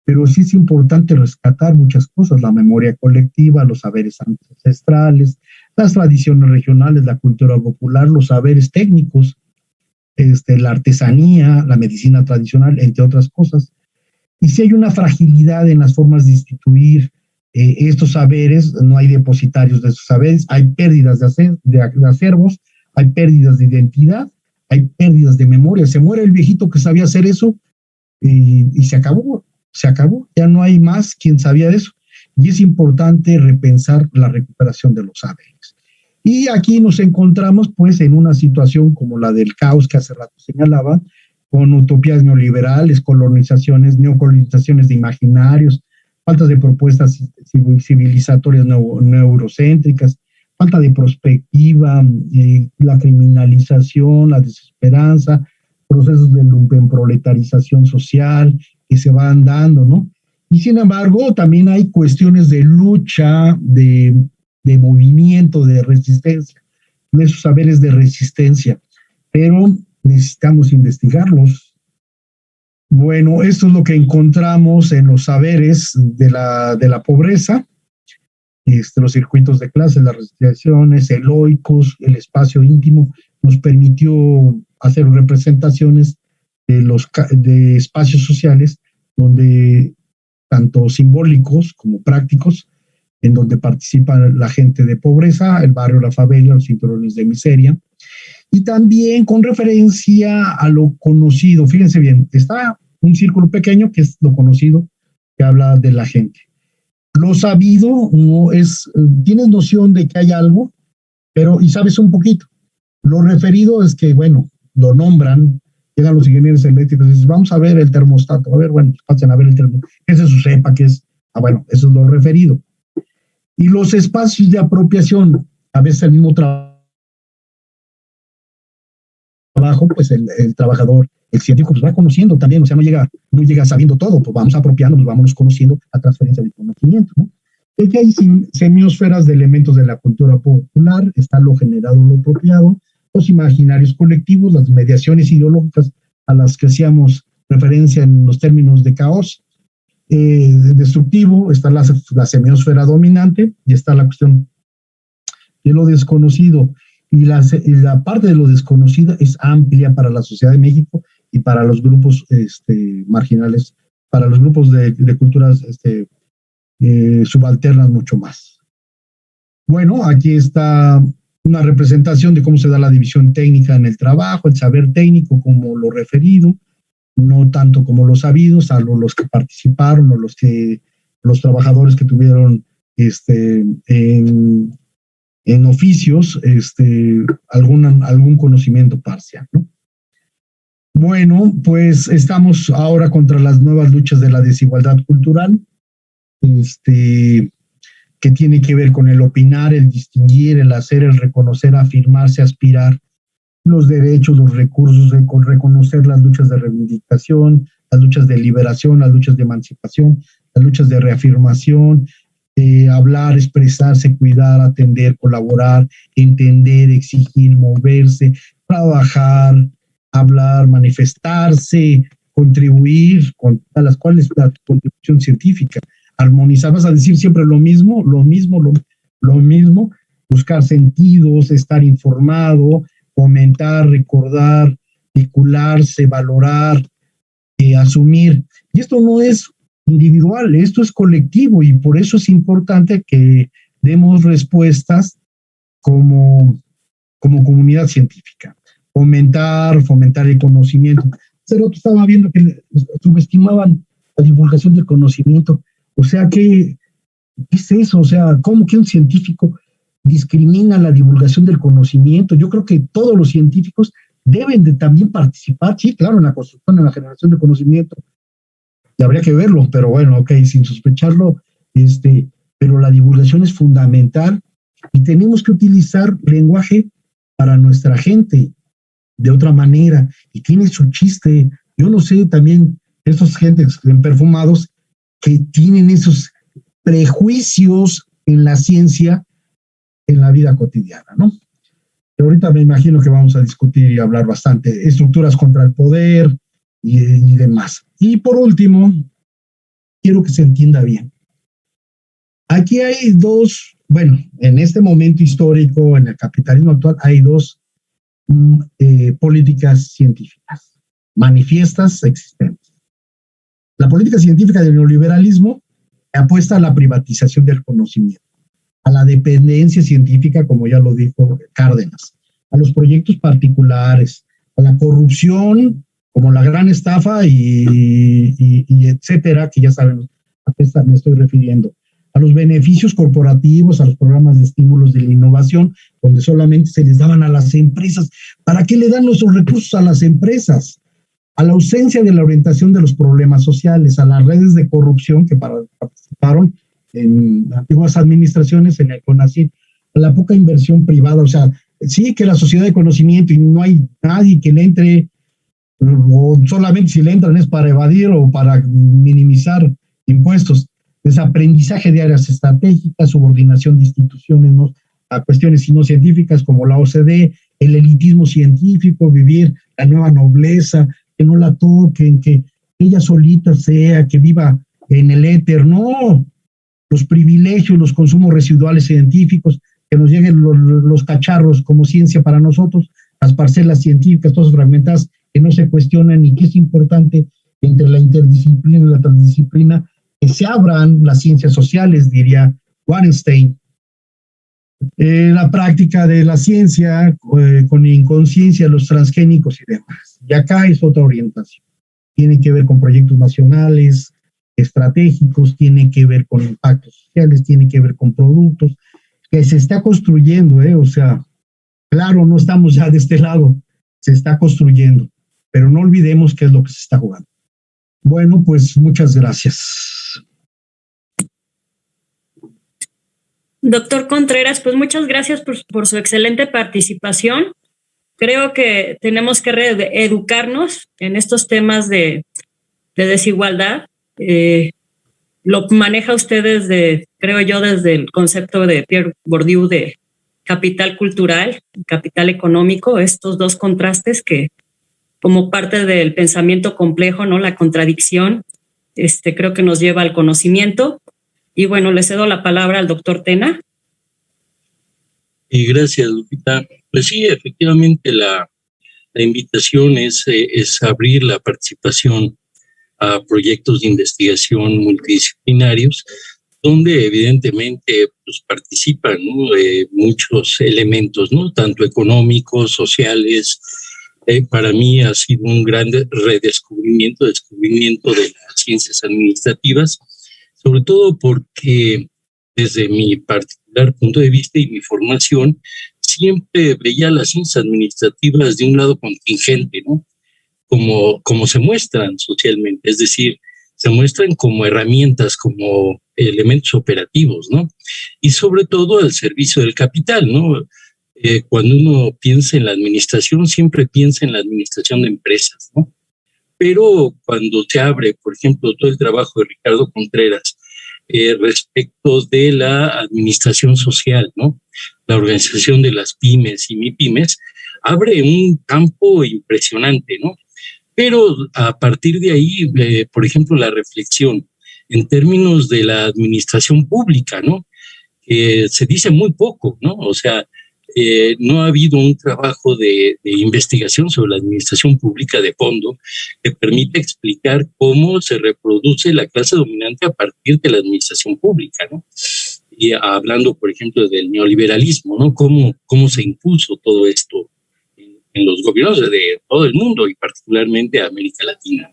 pero sí es importante rescatar muchas cosas: la memoria colectiva, los saberes ancestrales, las tradiciones regionales, la cultura popular, los saberes técnicos, la artesanía, la medicina tradicional, entre otras cosas. Y si hay una fragilidad en las formas de instituir estos saberes, no hay depositarios de esos saberes, hay pérdidas de acervos, hay pérdidas de identidad, hay pérdidas de memoria. Se muere el viejito que sabía hacer eso y se acabó, ya no hay más quien sabía de eso. Y es importante repensar la recuperación de los saberes. Y aquí nos encontramos pues en una situación como la del caos que hace rato señalaba, con utopías neoliberales, neocolonizaciones de imaginarios, faltas de propuestas civilizatorias neurocéntricas, falta de perspectiva, la criminalización, la desesperanza, procesos de lumpenproletarización social que se van dando, ¿no? Y sin embargo, también hay cuestiones de lucha, de movimiento, de resistencia, de esos saberes de resistencia, pero necesitamos investigarlos. Bueno, esto es lo que encontramos en los saberes de la pobreza, los circuitos de clase, las restricciones, eloicos, el espacio íntimo, nos permitió hacer representaciones de espacios sociales donde tanto simbólicos como prácticos, en donde participa la gente de pobreza, el barrio, la favela, los cinturones de miseria, y también con referencia a lo conocido. Fíjense bien, está un círculo pequeño que es lo conocido, que habla de la gente. Lo sabido no es, tienes noción de que hay algo, y sabes un poquito. Lo referido es que, bueno, lo nombran, llegan los ingenieros eléctricos y dicen, vamos a ver el termostato, a ver, bueno, pasen a ver el termostato, ¿qué es eso? Sepa que es, bueno, eso es lo referido. Y los espacios de apropiación, a veces el mismo trabajo, pues el trabajador, el científico, pues va conociendo también, o sea, no llega sabiendo todo, pues vamos apropiando, pues vamos conociendo la transferencia de conocimiento, ¿no? Es que hay semiosferas de elementos de la cultura popular, está lo generado, lo apropiado, los imaginarios colectivos, las mediaciones ideológicas a las que hacíamos referencia en los términos de caos, destructivo, está la semiosfera dominante y está la cuestión de lo desconocido. Y la parte de lo desconocido es amplia para la sociedad de México y para los grupos marginales, para los grupos de culturas subalternas mucho más. Bueno, aquí está una representación de cómo se da la división técnica en el trabajo, el saber técnico como lo referido, no tanto como lo sabido, salvo los que participaron o los trabajadores que tuvieron en oficios algún conocimiento parcial, ¿no? Bueno, pues estamos ahora contra las nuevas luchas de la desigualdad cultural, que tiene que ver con el opinar, el distinguir, el hacer, el reconocer, afirmarse, aspirar, los derechos, los recursos, con reconocer las luchas de reivindicación, las luchas de liberación, las luchas de emancipación, las luchas de reafirmación, hablar, expresarse, cuidar, atender, colaborar, entender, exigir, moverse, trabajar, hablar, manifestarse, contribuir, con a las cuales la contribución científica, armonizar, vas a decir siempre lo mismo, buscar sentidos, estar informado, comentar, recordar, vincularse, valorar, asumir. Y esto no es individual, esto es colectivo y por eso es importante que demos respuestas como comunidad científica. Fomentar el conocimiento. Pero tú estaba viendo que subestimaban la divulgación del conocimiento. O sea, ¿qué es eso? O sea, ¿cómo que un científico discrimina la divulgación del conocimiento? Yo creo que todos los científicos deben de también participar, sí, claro, en la construcción, en la generación de conocimiento. Y habría que verlo, pero bueno, ok, sin sospecharlo, pero la divulgación es fundamental y tenemos que utilizar lenguaje para nuestra gente de otra manera, y tiene su chiste. Yo no sé, también estos gentes perfumados que tienen esos prejuicios en la ciencia, en la vida cotidiana, ¿no? Pero ahorita me imagino que vamos a discutir y hablar bastante, estructuras contra el poder y demás. Y por último, quiero que se entienda bien. Aquí hay dos, bueno, en este momento histórico, en el capitalismo actual, hay dos políticas científicas, manifiestas, existentes. La política científica del neoliberalismo apuesta a la privatización del conocimiento, a la dependencia científica, como ya lo dijo Cárdenas, a los proyectos particulares, a la corrupción, como la gran estafa y etcétera, que ya saben a qué me estoy refiriendo, a los beneficios corporativos, a los programas de estímulos de la innovación, donde solamente se les daban a las empresas. ¿Para qué le dan nuestros recursos a las empresas? A la ausencia de la orientación de los problemas sociales, a las redes de corrupción que participaron en antiguas administraciones, en el CONACYT, a la poca inversión privada. O sea, sí que la sociedad de conocimiento y no hay nadie que le entre, o solamente si le entran es para evadir o para minimizar impuestos. Desaprendizaje de áreas estratégicas, subordinación de instituciones, ¿no?, a cuestiones no científicas como la OCDE, el elitismo científico, vivir la nueva nobleza, que no la toquen, que ella solita sea, que viva en el éter. No, los privilegios, los consumos residuales científicos, que nos lleguen los cacharros como ciencia para nosotros, las parcelas científicas, todas fragmentadas, que no se cuestionan y que es importante entre la interdisciplina y la transdisciplina, que se abran las ciencias sociales, diría Wallenstein. La práctica de la ciencia con inconsciencia, los transgénicos y demás. Y acá es otra orientación. Tiene que ver con proyectos nacionales, estratégicos, tiene que ver con impactos sociales, tiene que ver con productos, que se está construyendo, o sea, claro, no estamos ya de este lado, se está construyendo, pero no olvidemos qué es lo que se está jugando. Bueno, pues muchas gracias. Doctor Contreras, pues muchas gracias por su excelente participación. Creo que tenemos que reeducarnos en estos temas de desigualdad. Lo maneja usted creo yo, desde el concepto de Pierre Bourdieu de capital cultural, capital económico, estos dos contrastes que como parte del pensamiento complejo, ¿no?, la contradicción, creo que nos lleva al conocimiento. Y bueno, le cedo la palabra al doctor Tena. Y gracias, Lupita. Pues sí, efectivamente la invitación es abrir la participación a proyectos de investigación multidisciplinarios, donde evidentemente pues, participan, ¿no? Muchos elementos, ¿no? Tanto económicos, sociales. Para mí ha sido un gran descubrimiento de las ciencias administrativas, sobre todo porque desde mi particular punto de vista y mi formación, siempre veía las ciencias administrativas de un lado contingente, ¿no? Como se muestran socialmente, es decir, se muestran como herramientas, como elementos operativos, ¿no? Y sobre todo al servicio del capital, ¿no? Cuando uno piensa en la administración, siempre piensa en la administración de empresas, ¿no? Pero cuando se abre, por ejemplo, todo el trabajo de Ricardo Contreras respecto de la administración social, ¿no? La organización de las pymes y MIPYMES, abre un campo impresionante, ¿no? Pero a partir de ahí, por ejemplo, la reflexión en términos de la administración pública, ¿no? Se dice muy poco, ¿no? O sea, no ha habido un trabajo de investigación sobre la administración pública de fondo que permita explicar cómo se reproduce la clase dominante a partir de la administración pública, ¿no? Y hablando, por ejemplo, del neoliberalismo, ¿no? Cómo se impuso todo esto en los gobiernos de todo el mundo y particularmente a América Latina,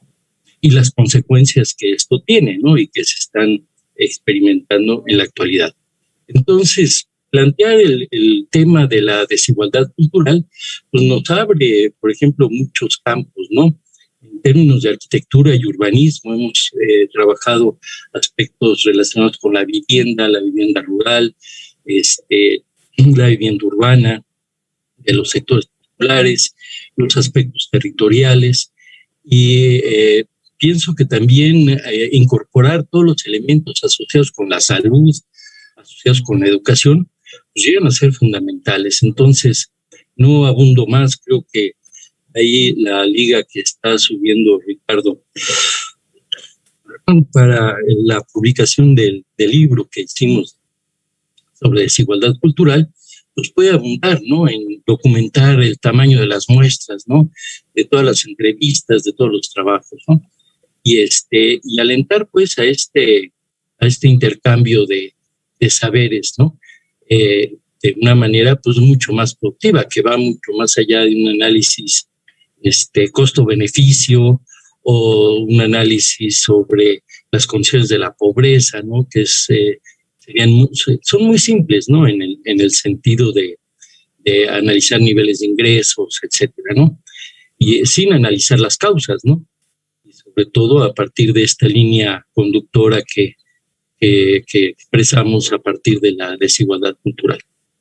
y las consecuencias que esto tiene, ¿no? Y que se están experimentando en la actualidad. Entonces, plantear el tema de la desigualdad cultural, pues nos abre, por ejemplo, muchos campos, ¿no? En términos de arquitectura y urbanismo, hemos trabajado aspectos relacionados con la vivienda rural, la vivienda urbana, de los sectores populares, los aspectos territoriales, y pienso que también incorporar todos los elementos asociados con la salud, asociados con la educación, pues llegan a ser fundamentales. Entonces, no abundo más, creo que ahí la liga que está subiendo Ricardo para la publicación del libro que hicimos sobre desigualdad cultural, pues puede abundar, ¿no? En documentar el tamaño de las muestras, ¿no? De todas las entrevistas, de todos los trabajos, ¿no? Y alentar, pues, a este intercambio de saberes, ¿no? De una manera, pues, mucho más productiva, que va mucho más allá de un análisis costo-beneficio o un análisis sobre las condiciones de la pobreza, ¿no? Que son muy simples, ¿no? En el sentido de analizar niveles de ingresos, etcétera, ¿no? Y sin analizar las causas, ¿no? Y sobre todo a partir de esta línea conductora que expresamos a partir de la desigualdad cultural.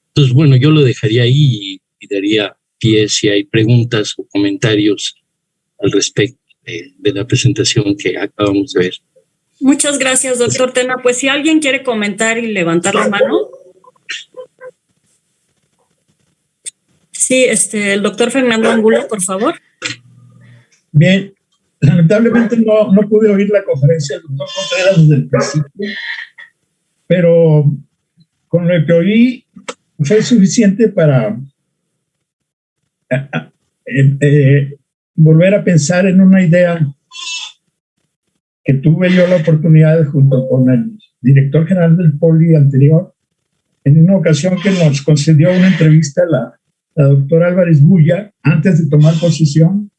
Entonces, bueno, yo lo dejaría ahí y daría pie si hay preguntas o comentarios al respecto de la presentación que acabamos de ver. Muchas gracias, doctor Tena. Pues si alguien quiere comentar y levantar la mano. Sí, el doctor Fernando Angulo, por favor. Bien, lamentablemente no pude oír la conferencia del doctor Contreras desde el principio, pero con lo que oí fue suficiente para volver a pensar en una idea que tuve yo la oportunidad, junto con el director general del POLI anterior, en una ocasión que nos concedió una entrevista la doctora Álvarez Bulla antes de tomar posesión,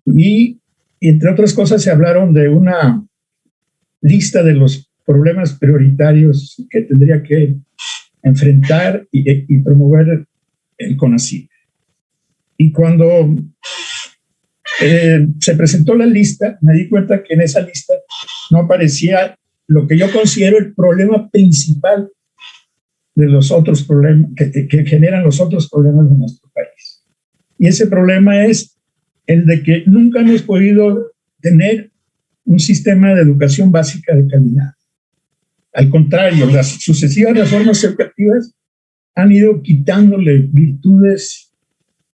y entre otras cosas se hablaron de una lista de los problemas prioritarios que tendría que enfrentar y promover el CONACYT. Y cuando se presentó la lista, me di cuenta que en esa lista no aparecía lo que yo considero el problema principal de los otros problemas que generan los otros problemas de nuestro país. Y ese problema es el de que nunca hemos podido tener un sistema de educación básica de calidad. Al contrario, las sucesivas reformas educativas han ido quitándole virtudes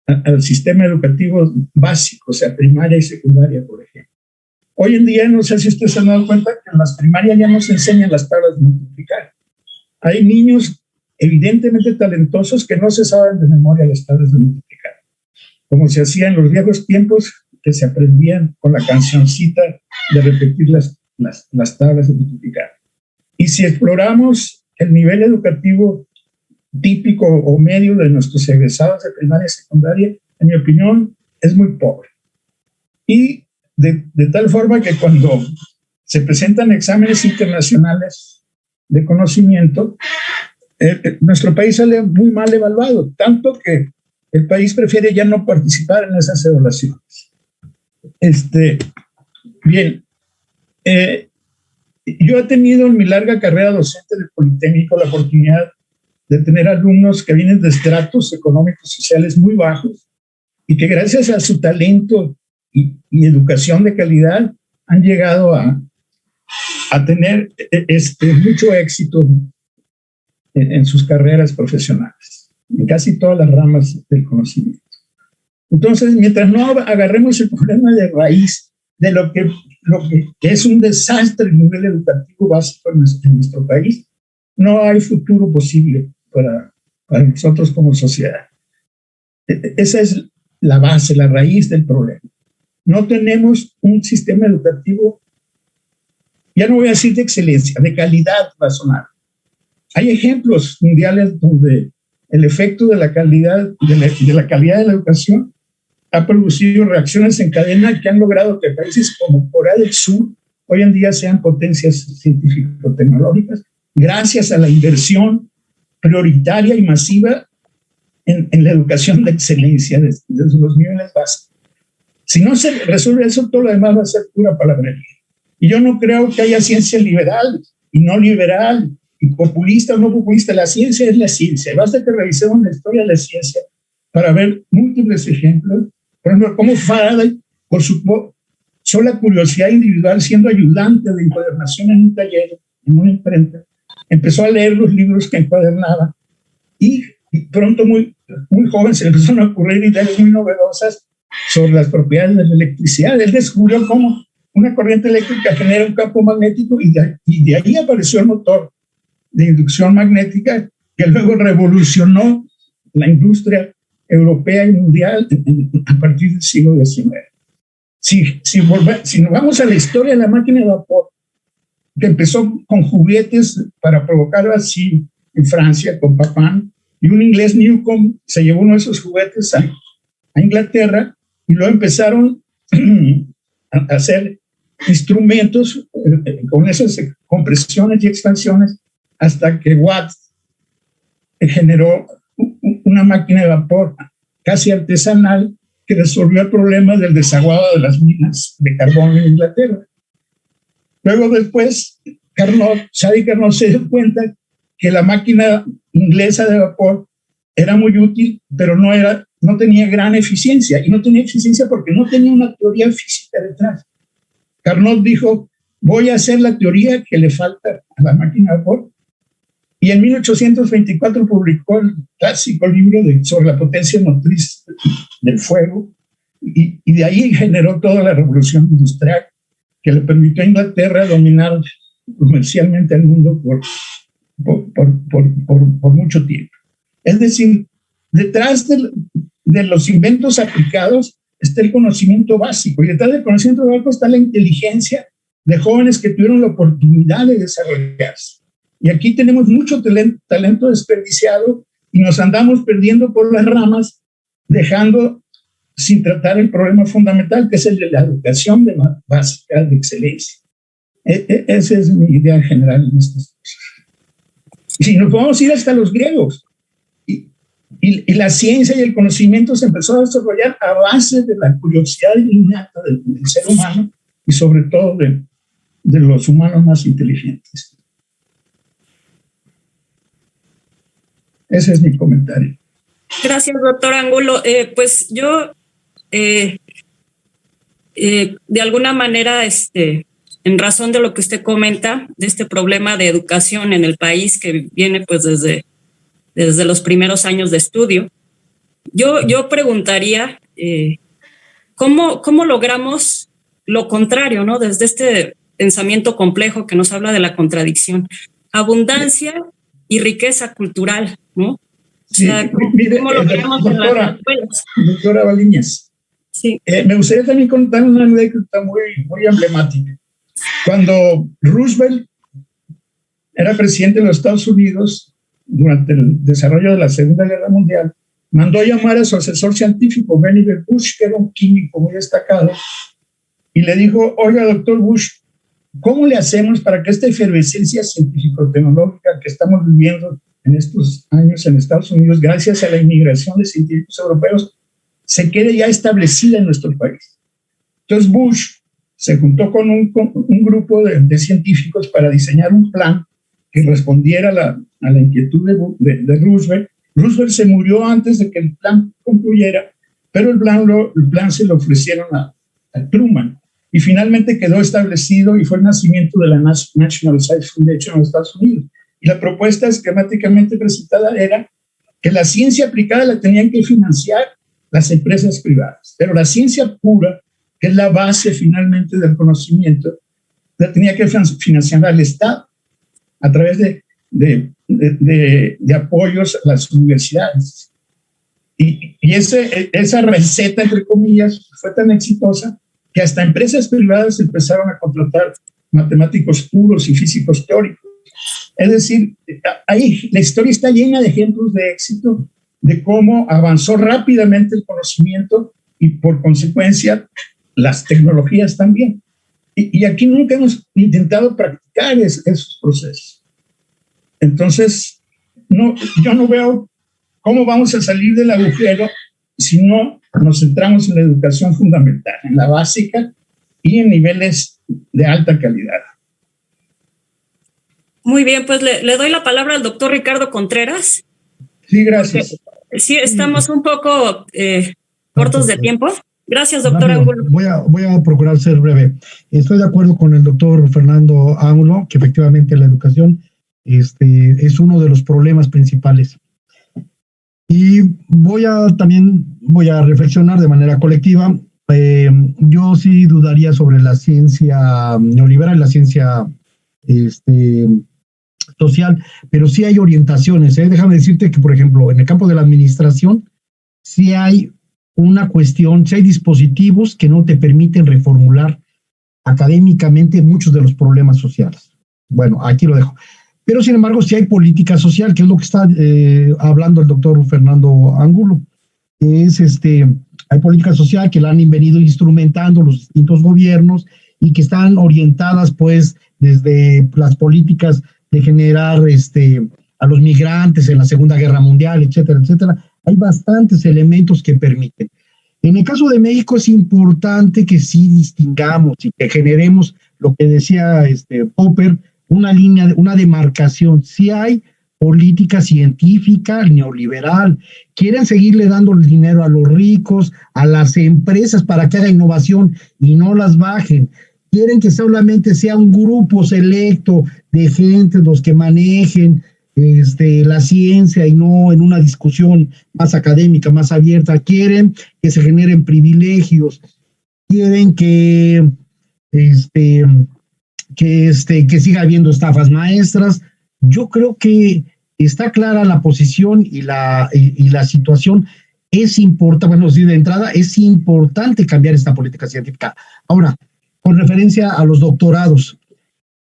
al sistema educativo básico, o sea, primaria y secundaria, por ejemplo. Hoy en día, no sé si ustedes se han dado cuenta que en las primarias ya no se enseñan las tablas de multiplicar. Hay niños evidentemente talentosos que no se saben de memoria las tablas de multiplicar, como se hacía en los viejos tiempos, que se aprendían con la cancioncita de repetir las tablas de multiplicar. Y si exploramos el nivel educativo típico o medio de nuestros egresados de primaria y secundaria, en mi opinión, es muy pobre. Y de tal forma que cuando se presentan exámenes internacionales de conocimiento, nuestro país sale muy mal evaluado, tanto que el país prefiere ya no participar en esas evaluaciones. Bien, yo he tenido en mi larga carrera docente del Politécnico la oportunidad de tener alumnos que vienen de estratos económicos sociales muy bajos y que gracias a su talento y educación de calidad han llegado a tener mucho éxito en sus carreras profesionales, en casi todas las ramas del conocimiento. Entonces, mientras no agarremos el problema de raíz de lo que es un desastre a nivel educativo básico en nuestro país, no hay futuro posible para nosotros como sociedad. Esa es la base, la raíz del problema. No tenemos un sistema educativo, ya no voy a decir de excelencia, de calidad razonable. Hay ejemplos mundiales donde el efecto de la calidad de la educación ha producido reacciones en cadena que han logrado que países como Corea del Sur hoy en día sean potencias científico-tecnológicas gracias a la inversión prioritaria y masiva en la educación de excelencia desde los niveles básicos. Si no se resuelve eso, todo lo demás va a ser pura palabrería. Y yo no creo que haya ciencia liberal y no liberal, y populista o no populista. La ciencia es la ciencia. Basta que revisemos la historia de la ciencia para ver múltiples ejemplos. Por ejemplo, cómo Faraday, por su sola curiosidad individual, siendo ayudante de encuadernación en un taller, en una imprenta, empezó a leer los libros que encuadernaba y pronto, muy joven, se le empezaron a ocurrir ideas muy novedosas sobre las propiedades de la electricidad. Él descubrió cómo una corriente eléctrica genera un campo magnético y de ahí apareció el motor de inducción magnética que luego revolucionó la industria europea y mundial a partir del siglo XIX. Si nos vamos a la historia de la máquina de vapor, que empezó con juguetes para provocar vacío en Francia con Papin, y un inglés, Newcomb, se llevó uno de esos juguetes a Inglaterra y luego empezaron a hacer instrumentos con esas compresiones y expansiones hasta que Watt generó una máquina de vapor casi artesanal que resolvió el problema del desaguado de las minas de carbón en Inglaterra. Luego después, Sadi Carnot se dio cuenta que la máquina inglesa de vapor era muy útil, pero no tenía gran eficiencia, y no tenía eficiencia porque no tenía una teoría física detrás. Carnot dijo, voy a hacer la teoría que le falta a la máquina de vapor, y en 1824 publicó el clásico libro sobre la potencia motriz del fuego, y de ahí generó toda la revolución industrial que le permitió a Inglaterra dominar comercialmente el mundo por mucho tiempo. Es decir, detrás de los inventos aplicados está el conocimiento básico, y detrás del conocimiento básico está la inteligencia de jóvenes que tuvieron la oportunidad de desarrollarse. Y aquí tenemos mucho talento desperdiciado y nos andamos perdiendo por las ramas, dejando sin tratar el problema fundamental, que es el de la educación básica de excelencia. Esa es mi idea general en estas cosas. Si nos vamos a ir hasta los griegos, y la ciencia y el conocimiento se empezó a desarrollar a base de la curiosidad innata del ser humano y sobre todo de los humanos más inteligentes. Ese es mi comentario. Gracias, doctor Angulo. Pues yo, de alguna manera, en razón de lo que usted comenta, de este problema de educación en el país que viene pues desde los primeros años de estudio, yo preguntaría, ¿cómo logramos lo contrario, ¿no? Desde este pensamiento complejo que nos habla de la contradicción. Abundancia y riqueza cultural, ¿no? O sea, mire, ¿cómo lo creamos en las escuelas? Doctora Baliñas, sí. Me gustaría también contar una anécdota muy emblemática. Cuando Roosevelt era presidente de los Estados Unidos, durante el desarrollo de la Segunda Guerra Mundial, mandó llamar a su asesor científico, Benny Bush, que era un químico muy destacado, y le dijo: oiga, doctor Bush, ¿cómo le hacemos para que esta efervescencia científico-tecnológica que estamos viviendo en estos años en Estados Unidos, gracias a la inmigración de científicos europeos, se quede ya establecida en nuestro país? Entonces Bush se juntó con un grupo de científicos para diseñar un plan que respondiera a la inquietud de Roosevelt. Roosevelt se murió antes de que el plan concluyera, pero el plan se lo ofrecieron a Truman, y finalmente quedó establecido y fue el nacimiento de la National Science Foundation en los Estados Unidos. Y la propuesta esquemáticamente presentada era que la ciencia aplicada la tenían que financiar las empresas privadas, pero la ciencia pura, que es la base finalmente del conocimiento, la tenía que financiar al Estado a través de apoyos a las universidades. Y esa receta, entre comillas, fue tan exitosa que hasta empresas privadas empezaron a contratar matemáticos puros y físicos teóricos. Es decir, ahí la historia está llena de ejemplos de éxito, de cómo avanzó rápidamente el conocimiento y por consecuencia las tecnologías también. Y aquí nunca hemos intentado practicar esos procesos. Entonces, yo no veo cómo vamos a salir del agujero si no nos centramos en la educación fundamental, en la básica y en niveles de alta calidad. Muy bien, pues le doy la palabra al doctor Ricardo Contreras. Sí, gracias. Sí, estamos un poco cortos de tiempo. Gracias, doctor Ángulo. Voy a procurar ser breve. Estoy de acuerdo con el doctor Fernando Ángulo, que efectivamente la educación es uno de los problemas principales. Y voy a reflexionar de manera colectiva. Yo sí dudaría sobre la ciencia neoliberal, la ciencia social, pero sí hay orientaciones. Déjame decirte que, por ejemplo, en el campo de la administración, sí hay una cuestión, sí hay dispositivos que no te permiten reformular académicamente muchos de los problemas sociales. Bueno, aquí lo dejo. Pero, sin embargo, sí hay política social, que es lo que está hablando el doctor Fernando Ángulo. Hay política social que la han venido instrumentando los distintos gobiernos y que están orientadas, pues, desde las políticas de generar a los migrantes en la Segunda Guerra Mundial, etcétera, etcétera. Hay bastantes elementos que permiten. En el caso de México es importante que sí distingamos y que generemos lo que decía Popper, una línea, una demarcación. Si hay política científica neoliberal, quieren seguirle dando el dinero a los ricos, a las empresas para que haga innovación y no las bajen. Quieren que solamente sea un grupo selecto de gente los que manejen la ciencia y no en una discusión más académica, más abierta. Quieren que se generen privilegios, quieren que siga habiendo estafas maestras. Yo creo que está clara la posición y la situación. Es importante, bueno, sí, de entrada, es importante cambiar esta política científica. Ahora, con referencia a los doctorados,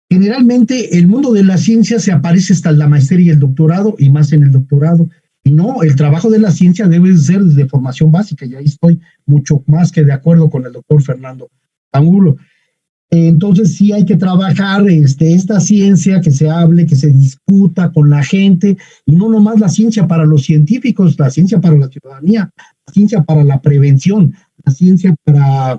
generalmente el mundo de la ciencia se aparece hasta la maestría y el doctorado, y más en el doctorado. Y no, el trabajo de la ciencia debe ser de formación básica, y ahí estoy mucho más que de acuerdo con el doctor Fernando Ángulo. Entonces sí hay que trabajar esta ciencia, que se hable, que se discuta con la gente, y no nomás la ciencia para los científicos, la ciencia para la ciudadanía, la ciencia para la prevención, la ciencia para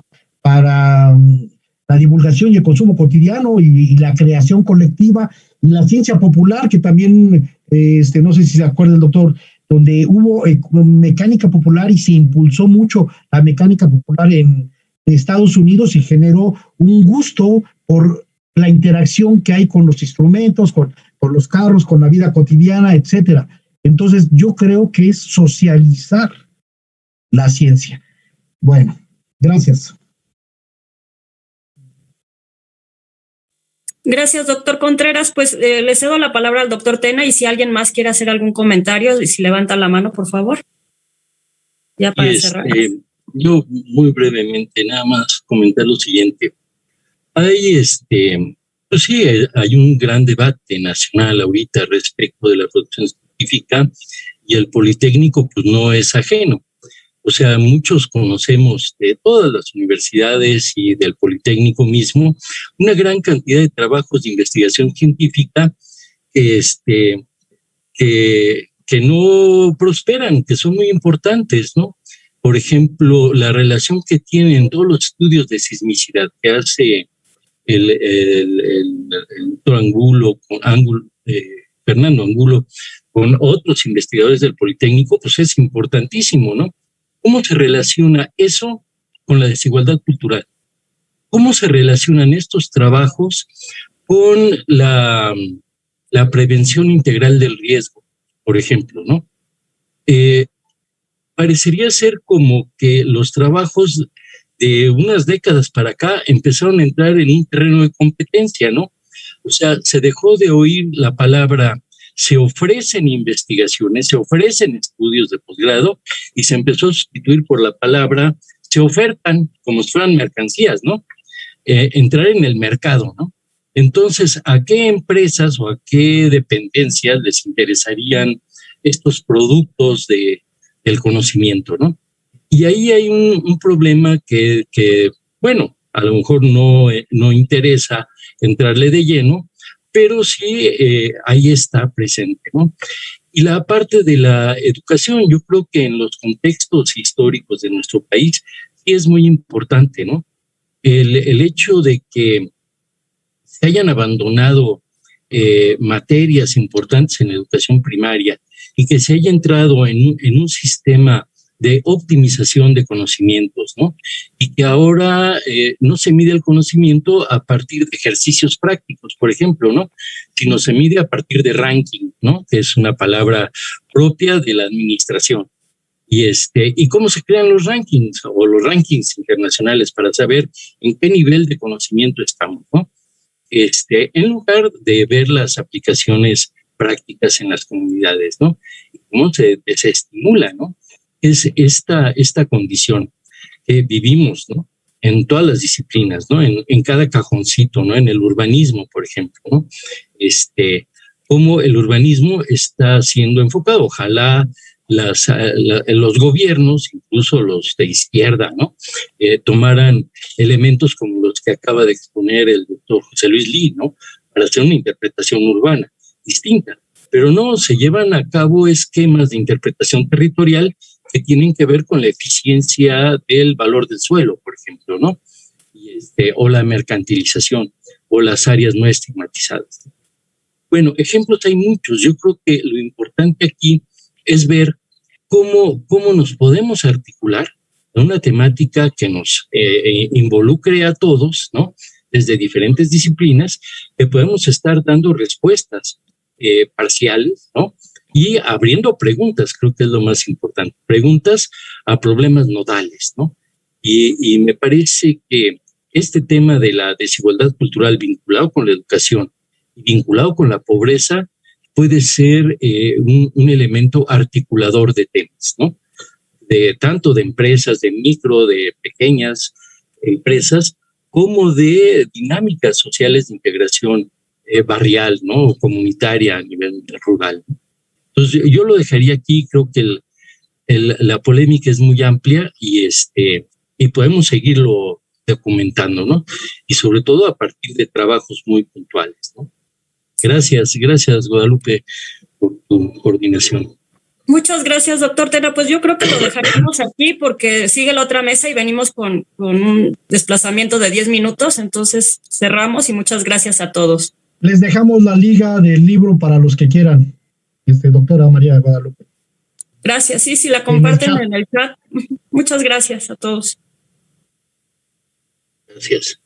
la divulgación y el consumo cotidiano y la creación colectiva, y la ciencia popular, que también, no sé si se acuerda el doctor, donde hubo mecánica popular y se impulsó mucho la mecánica popular en Estados Unidos y generó un gusto por la interacción que hay con los instrumentos, con los carros, con la vida cotidiana, etcétera. Entonces, yo creo que es socializar la ciencia. Bueno, gracias. Gracias, doctor Contreras. Pues le cedo la palabra al doctor Tena y si alguien más quiere hacer algún comentario, si levanta la mano, por favor. Ya para cerrar. Yo muy brevemente nada más comentar lo siguiente. Hay pues sí, hay un gran debate nacional ahorita respecto de la producción científica y el Politécnico pues no es ajeno. O sea, muchos conocemos de todas las universidades y del Politécnico mismo una gran cantidad de trabajos de investigación científica que no prosperan, que son muy importantes, ¿no? Por ejemplo, la relación que tienen todos los estudios de sismicidad que hace el doctor Angulo, Fernando Angulo, con otros investigadores del Politécnico, pues es importantísimo, ¿no? ¿Cómo se relaciona eso con la desigualdad cultural? ¿Cómo se relacionan estos trabajos con la prevención integral del riesgo, por ejemplo, ¿no? Parecería ser como que los trabajos de unas décadas para acá empezaron a entrar en un terreno de competencia, ¿no? O sea, se dejó de oír la palabra, se ofrecen investigaciones, se ofrecen estudios de posgrado y se empezó a sustituir por la palabra, se ofertan como si fueran mercancías, ¿no? Entrar en el mercado, ¿no? Entonces, ¿a qué empresas o a qué dependencias les interesarían estos productos del conocimiento, ¿no? Y ahí hay un problema que, bueno, a lo mejor no interesa entrarle de lleno, pero sí ahí está presente, ¿no? Y la parte de la educación, yo creo que en los contextos históricos de nuestro país sí es muy importante, ¿no? El hecho de que se hayan abandonado materias importantes en educación primaria y que se haya entrado en un sistema de optimización de conocimientos, ¿no? Y que ahora no se mide el conocimiento a partir de ejercicios prácticos, por ejemplo, ¿no? Sino se mide a partir de ranking, ¿no? Que es una palabra propia de la administración. ¿Y cómo se crean los rankings o los rankings internacionales para saber en qué nivel de conocimiento estamos, ¿no? En lugar de ver las aplicaciones prácticas en las comunidades, ¿no? Y cómo se estimula, ¿no? Es esta condición que vivimos, ¿no? En todas las disciplinas, ¿no? En cada cajoncito, ¿no? En el urbanismo, por ejemplo, ¿no? Cómo el urbanismo está siendo enfocado. Ojalá los gobiernos, incluso los de izquierda, ¿no? Tomaran elementos como los que acaba de exponer el doctor José Luis Lee, ¿no? Para hacer una interpretación urbana distinta. Pero no, se llevan a cabo esquemas de interpretación territorial que tienen que ver con la eficiencia del valor del suelo, por ejemplo, ¿no? O la mercantilización, o las áreas no estigmatizadas. Bueno, ejemplos hay muchos. Yo creo que lo importante aquí es ver cómo nos podemos articular en una temática que nos involucre a todos, ¿no? Desde diferentes disciplinas, que podemos estar dando respuestas parciales, ¿no? Y abriendo preguntas, creo que es lo más importante, preguntas a problemas nodales, ¿no? Y me parece que este tema de la desigualdad cultural vinculado con la educación y vinculado con la pobreza puede ser un elemento articulador de temas, ¿no? Tanto de empresas, de micro, de pequeñas empresas, como de dinámicas sociales de integración barrial, ¿no? O comunitaria a nivel rural, ¿no? Entonces, yo lo dejaría aquí. Creo que la polémica es muy amplia y podemos seguirlo documentando, ¿no? Y sobre todo a partir de trabajos muy puntuales, ¿no? Gracias, Guadalupe, por tu coordinación. Muchas gracias, doctor Tena. Pues yo creo que lo dejaremos aquí porque sigue la otra mesa y venimos con un desplazamiento de 10 minutos. Entonces cerramos y muchas gracias a todos. Les dejamos la liga del libro para los que quieran. Doctora María Guadalupe. Gracias, sí, la comparten en el chat. Muchas gracias a todos. Gracias.